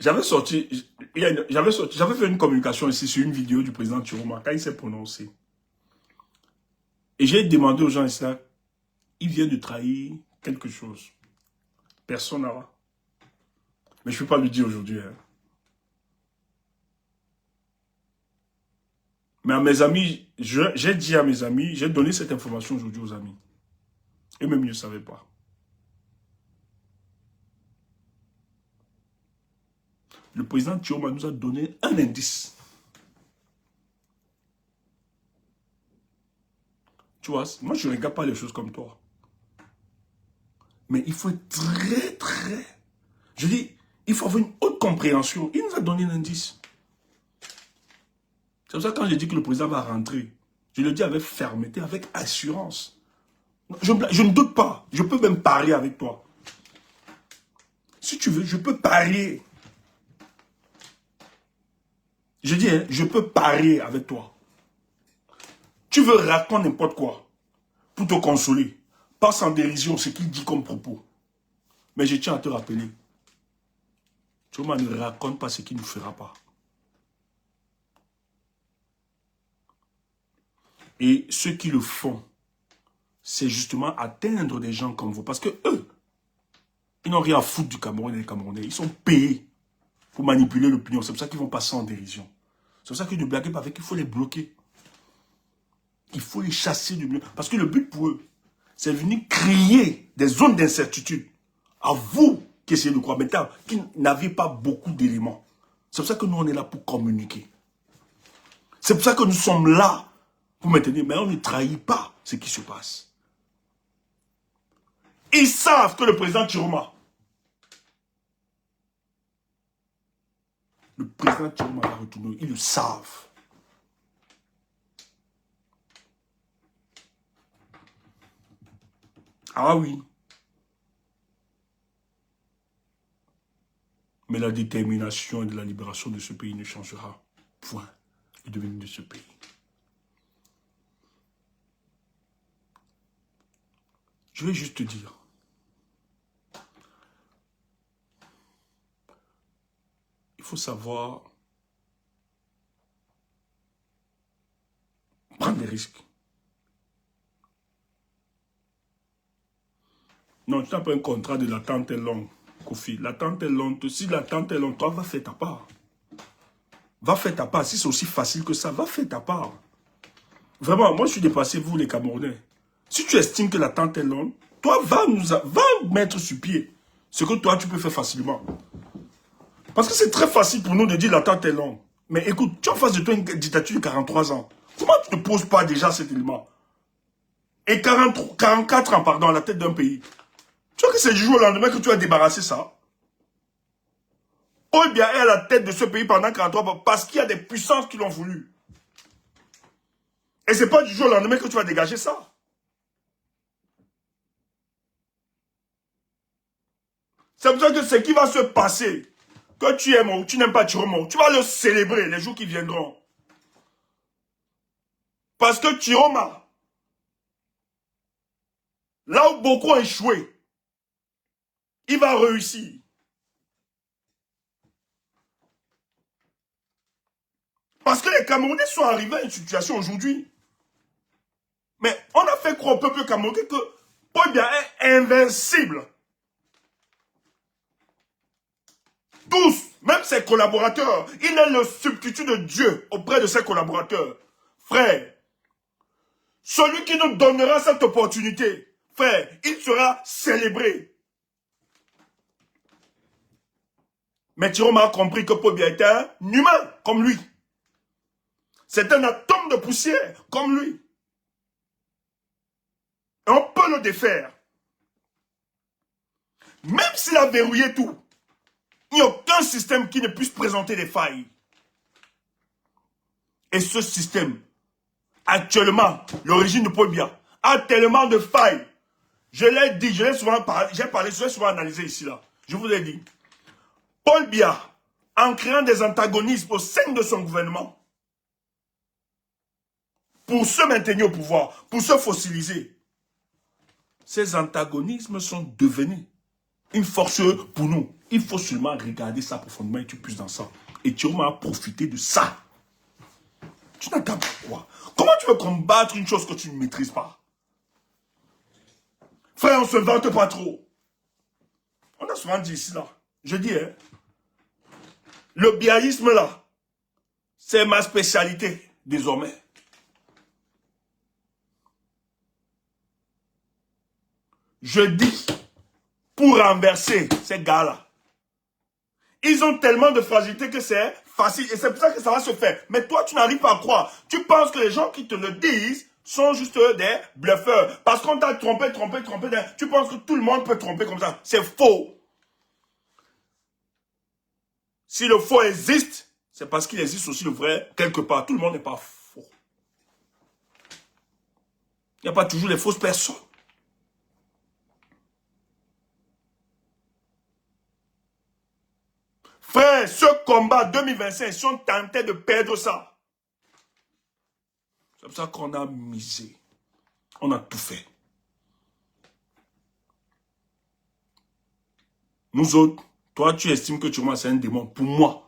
J'avais fait une communication ici sur une vidéo du président Chiroma quand il s'est prononcé. Et j'ai demandé aux gens ici, il vient de trahir quelque chose. Personne n'aura. Mais je ne peux pas le dire aujourd'hui. Hein. Mais à mes amis, j'ai dit à mes amis, j'ai donné cette information aujourd'hui aux amis. Et même ils ne savaient pas. Le président Chiroma nous a donné un indice. Tu vois, moi je ne regarde pas les choses comme toi. Mais il faut être très... Je dis, il faut avoir une haute compréhension. Il nous a donné un indice. C'est pour ça que quand je dis que le président va rentrer, je le dis avec fermeté, avec assurance. Je ne doute pas. Je peux même parier avec toi. Si tu veux, je peux parier. Je dis, hein, je peux parier avec toi. Tu veux raconter n'importe quoi pour te consoler. Passe en dérision ce qu'il dit comme propos. Mais je tiens à te rappeler. Chiroma ne raconte pas ce qu'il ne fera pas. Et ceux qui le font, c'est justement atteindre des gens comme vous. Parce que eux, ils n'ont rien à foutre du Cameroun et des Camerounais. Ils sont payés pour manipuler l'opinion. C'est pour ça qu'ils vont passer en dérision. C'est pour ça que ne blaguez pas avec, il faut les bloquer. Il faut les chasser du milieu. Parce que le but pour eux, c'est de venir créer des zones d'incertitude. À vous qui essayez de croire, mais qui n'avez pas beaucoup d'éléments. C'est pour ça que nous, on est là pour communiquer. C'est pour ça que nous sommes là pour maintenir. Mais on ne trahit pas ce qui se passe. Ils savent que le président Chiroma, va retourner. Ils le savent. Ah oui. Mais la détermination et de la libération de ce pays ne changera point le devenir de ce pays. Je vais juste te dire. Il faut savoir prendre des risques. Non, tu n'as pas un contrat de l'attente est longue, Kofi. L'attente est longue. Si l'attente est longue, toi, va faire ta part. Va faire ta part. Si c'est aussi facile que ça, va faire ta part. Vraiment, moi, je suis dépassé, vous, les Camerounais. Si tu estimes que l'attente est longue, toi, va mettre sur pied ce que toi, tu peux faire facilement. Parce que c'est très facile pour nous de dire l'attente est longue. Mais écoute, tu as en face de toi une dictature de 43 ans. Comment tu ne poses pas déjà cet élément? Et 44 ans, pardon, à la tête d'un pays. Tu vois que c'est du jour au lendemain que tu as débarrassé ça? Paul Biya est à la tête de ce pays pendant 43 ans parce qu'il y a des puissances qui l'ont voulu. Et c'est pas du jour au lendemain que tu vas dégager ça. C'est pour ça que ce qui va se passer, que tu aimes ou tu n'aimes pas Chiroma, tu vas le célébrer les jours qui viendront. Parce que Chiroma, là où beaucoup ont échoué, il va réussir. Parce que les Camerounais sont arrivés à une situation aujourd'hui. Mais on a fait croire au peuple camerounais que Paul Biya est invincible. Tous, même ses collaborateurs, il est le substitut de Dieu auprès de ses collaborateurs. Frère, celui qui nous donnera cette opportunité, frère, il sera célébré. Mais Chiroma a compris que Paul Biya était un humain comme lui. C'est un atome de poussière comme lui. Et on peut le défaire. Même s'il a verrouillé tout, il n'y a aucun système qui ne puisse présenter des failles. Et ce système, actuellement, le régime de Paul Biya, a tellement de failles. Je l'ai dit, je l'ai souvent parlé, je l'ai souvent analysé ici, là. Je vous l'ai dit. Paul Biya, en créant des antagonismes au sein de son gouvernement, pour se maintenir au pouvoir, pour se fossiliser, ces antagonismes sont devenus une force pour nous. Il faut seulement regarder ça profondément et tu puisses dans ça. Et Chiroma a profité de ça. Tu n'attends pas quoi? Comment tu veux combattre une chose que tu ne maîtrises pas? Frère, on se vante pas trop. On a souvent dit ici, là. Je dis, hein. Le biaïsme, là, c'est ma spécialité, désormais. Je dis, pour renverser ces gars-là, ils ont tellement de fragilité que c'est facile. Et c'est pour ça que ça va se faire. Mais toi, tu n'arrives pas à croire. Tu penses que les gens qui te le disent sont juste des bluffeurs. Parce qu'on t'a trompé. Tu penses que tout le monde peut tromper comme ça. C'est faux. Si le faux existe, c'est parce qu'il existe aussi le vrai quelque part. Tout le monde n'est pas faux. Il n'y a pas toujours les fausses personnes. Frère, ce combat 2025, ils sont tentés de perdre ça. C'est pour ça qu'on a misé. On a tout fait. Nous autres, toi, tu estimes que Chiroma, c'est un démon. Pour moi,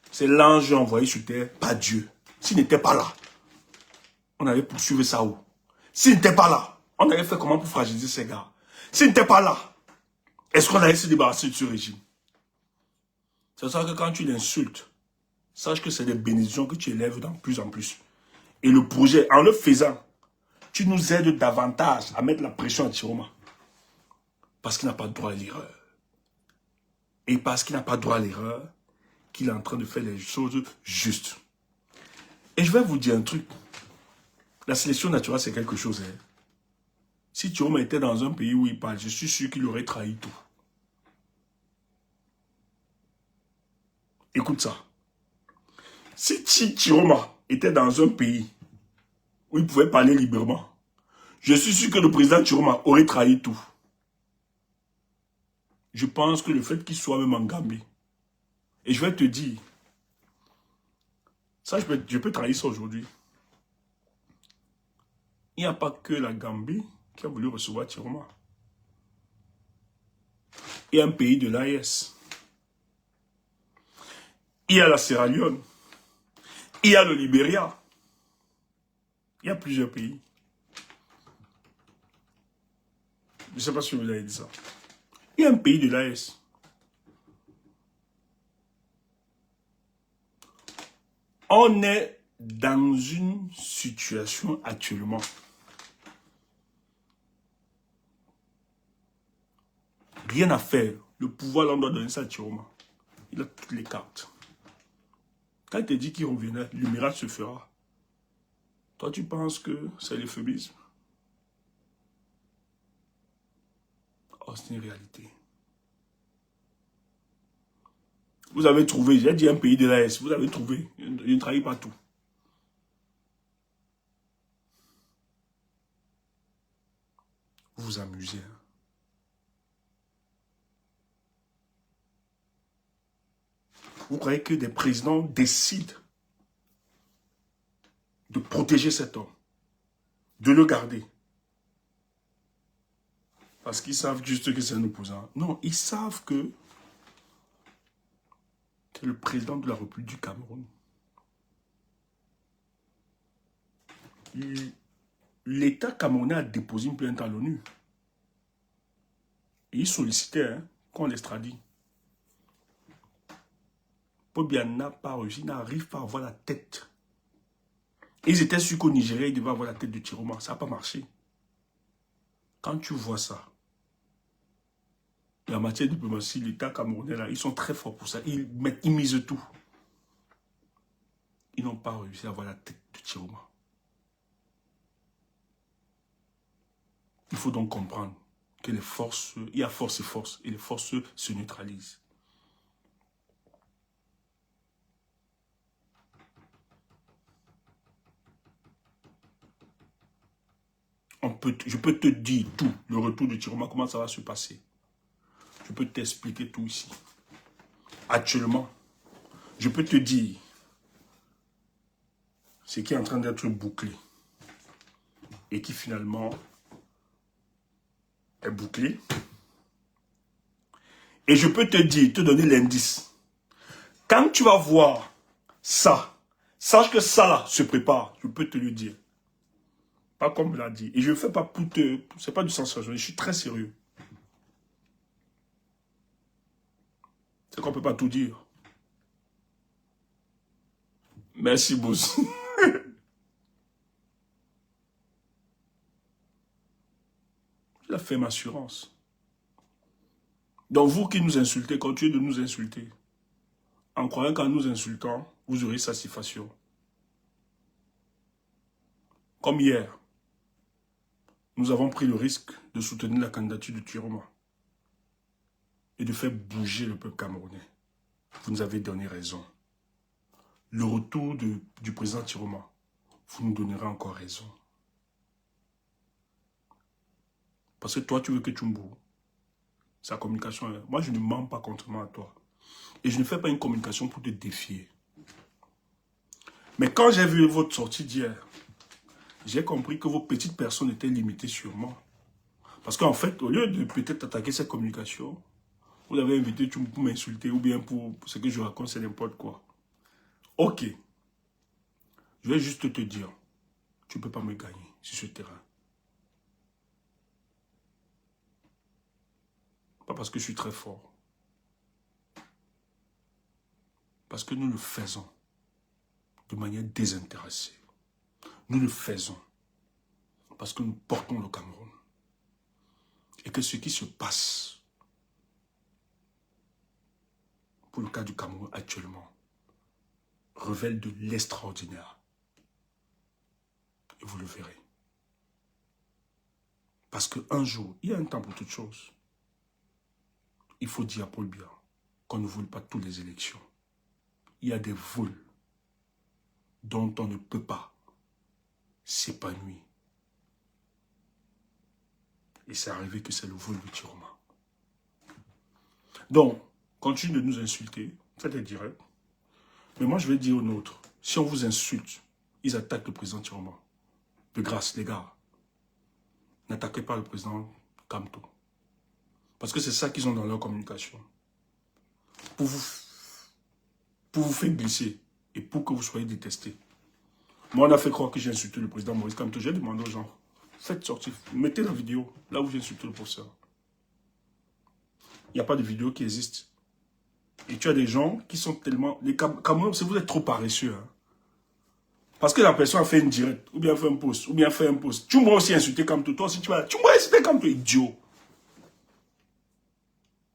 c'est l'ange envoyé sur terre par Dieu. S'il n'était pas là, on allait poursuivre ça où? S'il n'était pas là, on allait faire comment pour fragiliser ces gars? S'il n'était pas là, est-ce qu'on allait se débarrasser de ce régime? C'est ça que quand tu l'insultes, sache que c'est des bénédictions que tu élèves de plus en plus. Et le projet, en le faisant, tu nous aides davantage à mettre la pression à Chiroma. Parce qu'il n'a pas de droit à l'erreur. Et parce qu'il n'a pas de droit à l'erreur, qu'il est en train de faire les choses justes. Et je vais vous dire un truc. La sélection naturelle, c'est quelque chose. Hein. Si Chiroma était dans un pays où il parle, je suis sûr qu'il aurait trahi tout. Écoute ça. Si Chiroma était dans un pays où il pouvait parler librement, je suis sûr que le président Chiroma aurait trahi tout. Je pense que le fait qu'il soit même en Gambie, et je vais te dire, ça je peux trahir ça aujourd'hui. Il n'y a pas que la Gambie qui a voulu recevoir Chiroma. Il y a un pays de l'AES. Il y a la Sierra Leone. Il y a le Libéria. Il y a plusieurs pays. Je ne sais pas si vous avez dit ça. Il y a un pays de l'AES. On est dans une situation actuellement. Rien à faire. Le pouvoir, l'on doit donner ça à Chiroma. Il a toutes les cartes. Quand il te dit qu'il reviendra, le miracle se fera. Toi, tu penses que c'est l'euphémisme? Oh, c'est une réalité. Vous avez trouvé, j'ai dit un pays de l'AS, vous avez trouvé. Je ne trahis pas tout. Vous vous amusez. Hein. Vous croyez que des présidents décident de protéger cet homme, de le garder. Parce qu'ils savent juste que c'est un opposant. Non, ils savent que c'est le président de la République du Cameroun. L'État camerounais a déposé une plainte à l'ONU. Et ils sollicitaient qu'on l'extradie. Paul Biya n'a pas réussi, n'arrive pas à avoir la tête. Ils étaient sûrs qu'au Nigeria, ils devaient avoir la tête de Chiroma. Ça n'a pas marché. Quand tu vois ça, en matière de diplomatie, l'État camerounais, là, ils sont très forts pour ça. Ils misent tout. Ils n'ont pas réussi à avoir la tête de Chiroma. Il faut donc comprendre que les forces, il y a force et force, et les forces se neutralisent. Je peux te dire tout, le retour de Chiroma, comment ça va se passer. Je peux t'expliquer tout ici. Actuellement, je peux te dire ce qui est en train d'être bouclé et qui finalement est bouclé. Et je peux te dire, te donner l'indice. Quand tu vas voir ça, sache que ça là se prépare, je peux te le dire. Pas comme il l'a dit. Et je ne fais pas pour te... C'est pas du sensationnel, je suis très sérieux. C'est qu'on ne peut pas tout dire. Merci, boss. J'ai fait ma assurance. Donc vous qui nous insultez, continuez de nous insulter. En croyant qu'en nous insultant, vous aurez satisfaction. Comme hier, nous avons pris le risque de soutenir la candidature de Chiroma et de faire bouger le peuple camerounais. Vous nous avez donné raison. Le retour du président Chiroma, vous nous donnerez encore raison. Parce que toi, tu veux que Tchumbu, sa communication, moi je ne mens pas contrairement à toi. Et je ne fais pas une communication pour te défier. Mais quand j'ai vu votre sortie d'hier, j'ai compris que vos petites personnes étaient limitées sur moi. Parce qu'en fait, au lieu de peut-être attaquer cette communication, vous avez invité Tchumbu pour m'insulter ou bien pour ce que je raconte, c'est n'importe quoi. Ok. Je vais juste te dire, tu ne peux pas me gagner sur ce terrain. Pas parce que je suis très fort. Parce que nous le faisons de manière désintéressée. Nous le faisons parce que nous portons le Cameroun. Et que ce qui se passe pour le cas du Cameroun actuellement révèle de l'extraordinaire. Et vous le verrez. Parce qu'un jour, il y a un temps pour toute chose. Il faut dire à Paul Biya qu'on ne vole pas toutes les élections. Il y a des vols dont on ne peut pas s'épanouir. Et c'est arrivé que c'est le vol de Chiroma. Donc, continuez de nous insulter, faites des directs. Mais moi, je vais dire aux nôtres, si on vous insulte, ils attaquent le président Chiroma. De grâce, les gars, n'attaquez pas le président Kamto. Parce que c'est ça qu'ils ont dans leur communication. Pour vous faire glisser et pour que vous soyez détestés. Moi, on a fait croire que j'ai insulté le président Maurice Kamto. J'ai demandé aux gens, faites sortir, mettez la vidéo là où j'ai insulté le professeur. Il n'y a pas de vidéo qui existe. Et tu as des gens qui sont tellement... Les Camerounais, vous êtes trop paresseux. Hein. Parce que la personne a fait une directe, ou bien fait un post, ou bien fait un post. Tu m'as aussi insulté comme toi. Si tu m'as insulté comme toi, idiot.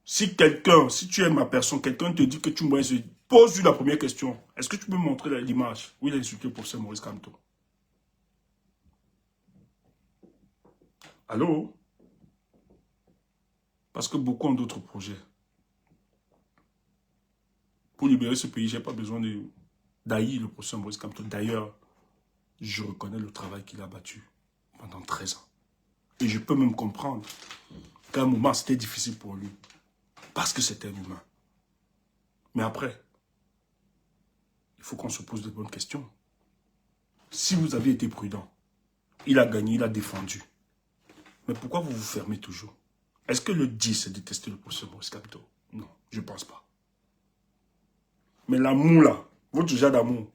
Si tu aimes ma personne, quelqu'un te dit que tu m'as insulté, pose-lui la première question. Est-ce que tu peux me montrer l'image où il a insulté le professeur Maurice Kamto? Allô? Parce que beaucoup ont d'autres projets. Pour libérer ce pays, je n'ai pas besoin d'haïr le professeur Maurice Kamto. D'ailleurs, je reconnais le travail qu'il a battu pendant 13 ans. Et je peux même comprendre qu'à un moment, c'était difficile pour lui. Parce que c'était un humain. Mais après, il faut qu'on se pose de bonnes questions. Si vous avez été prudent, il a gagné, il a défendu. Mais pourquoi vous vous fermez toujours? Est-ce que le 10, c'est détester le professeur Maurice Kamto? Non, je ne pense pas. Mais l'amour là, votre genre d'amour,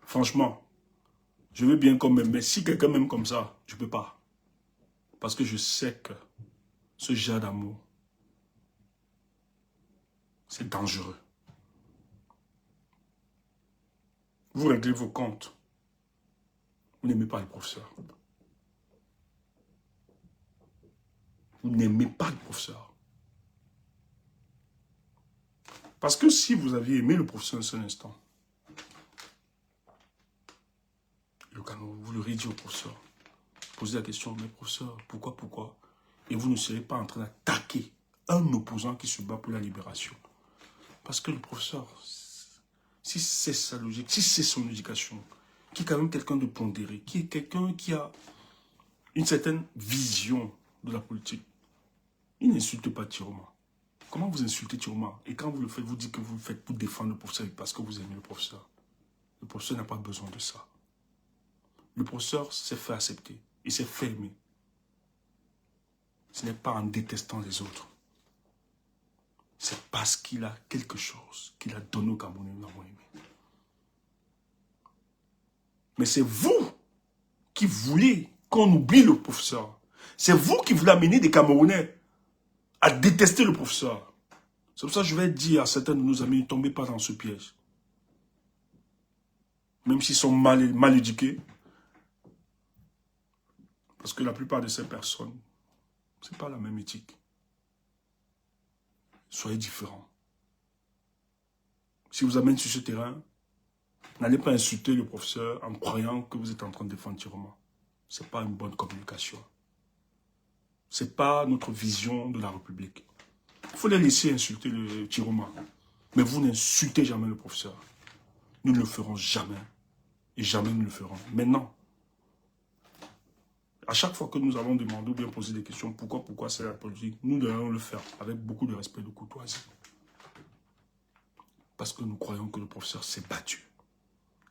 franchement, je veux bien quand même, mais si quelqu'un m'aime comme ça, je ne peux pas. Parce que je sais que ce genre d'amour, c'est dangereux. Vous réglez vos comptes. Vous n'aimez pas le professeur. Vous n'aimez pas le professeur. Parce que si vous aviez aimé le professeur un seul instant, vous l'auriez dit au professeur, posez la question, mais professeur, pourquoi? Et vous ne serez pas en train d'attaquer un opposant qui se bat pour la libération. Parce que le professeur, si c'est sa logique, si c'est son éducation, qui est quand même quelqu'un de pondéré, qui est quelqu'un qui a une certaine vision de la politique, il n'insulte pas Tiroma. Comment vous insultez Tiroma? Et quand vous le faites, vous dites que vous le faites pour défendre le professeur parce que vous aimez le professeur. Le professeur n'a pas besoin de ça. Le professeur s'est fait accepter. Il s'est fait aimer. Ce n'est pas en détestant les autres. C'est parce qu'il a quelque chose qu'il a donné au Camerounais, nous l'avons aimé. Mais c'est vous qui voulez qu'on oublie le professeur. C'est vous qui voulez amener des Camerounais à détester le professeur. C'est pour ça que je vais dire à certains de nos amis, ne tombez pas dans ce piège. Même s'ils sont mal éduqués. Parce que la plupart de ces personnes, ce n'est pas la même éthique. Soyez différents. Si vous amènez sur ce terrain, n'allez pas insulter le professeur en croyant que vous êtes en train de défendre Tiroma. Ce n'est pas une bonne communication. Ce n'est pas notre vision de la République. Il faut les laisser insulter le Tiroma. Mais vous n'insultez jamais le professeur. Nous ne le ferons jamais. Et jamais nous le ferons. Maintenant, à chaque fois que nous allons demander ou bien poser des questions, pourquoi c'est la politique, nous devons le faire avec beaucoup de respect et de courtoisie. Parce que nous croyons que le professeur s'est battu.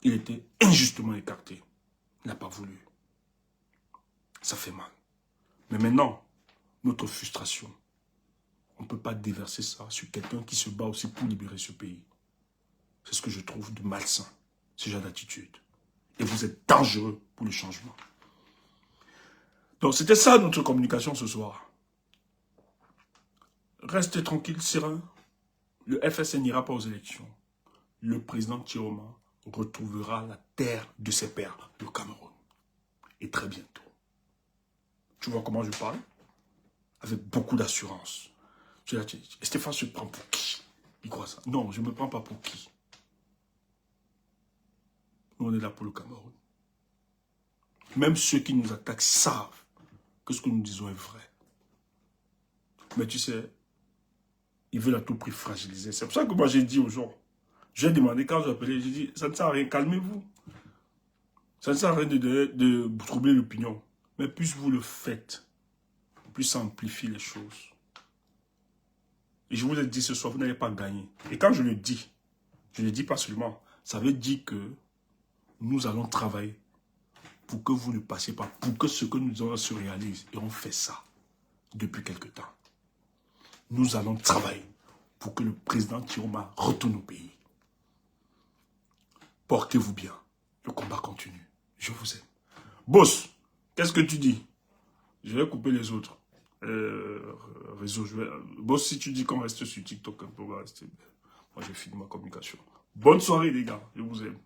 Il était injustement écarté. Il n'a pas voulu. Ça fait mal. Mais maintenant, notre frustration, on ne peut pas déverser ça sur quelqu'un qui se bat aussi pour libérer ce pays. C'est ce que je trouve de malsain, ce genre d'attitude. Et vous êtes dangereux pour le changement. Donc c'était ça notre communication ce soir. Restez tranquille, serein. Le FSN n'ira pas aux élections. Le président Tiroma retrouvera la terre de ses pères, le Cameroun. Et très bientôt. Tu vois comment je parle? Avec beaucoup d'assurance. Stéphane se prend pour qui? Il croit ça. Non, je ne me prends pas pour qui. Nous, on est là pour le Cameroun. Même ceux qui nous attaquent savent que ce que nous disons est vrai. Mais tu sais, ils veulent à tout prix fragiliser. C'est pour ça que moi j'ai dit aux gens, j'ai demandé, quand j'ai appelé, j'ai dit, ça ne sert à rien, calmez-vous. Ça ne sert à rien de troubler l'opinion. Mais plus vous le faites, plus ça amplifie les choses. Et je vous ai dit ce soir, vous n'allez pas gagner. Et quand je le dis pas seulement, ça veut dire que nous allons travailler pour que vous ne passiez pas, pour que ce que nous disons se réalise. Et on fait ça depuis quelque temps. Nous allons travailler pour que le président Tiroma retourne au pays. Portez-vous bien. Le combat continue. Je vous aime. Boss, qu'est-ce que tu dis? Je vais couper les autres réseaux. Boss, si tu dis qu'on reste sur TikTok, on va rester. Moi, j'ai fini ma communication. Bonne soirée, les gars. Je vous aime.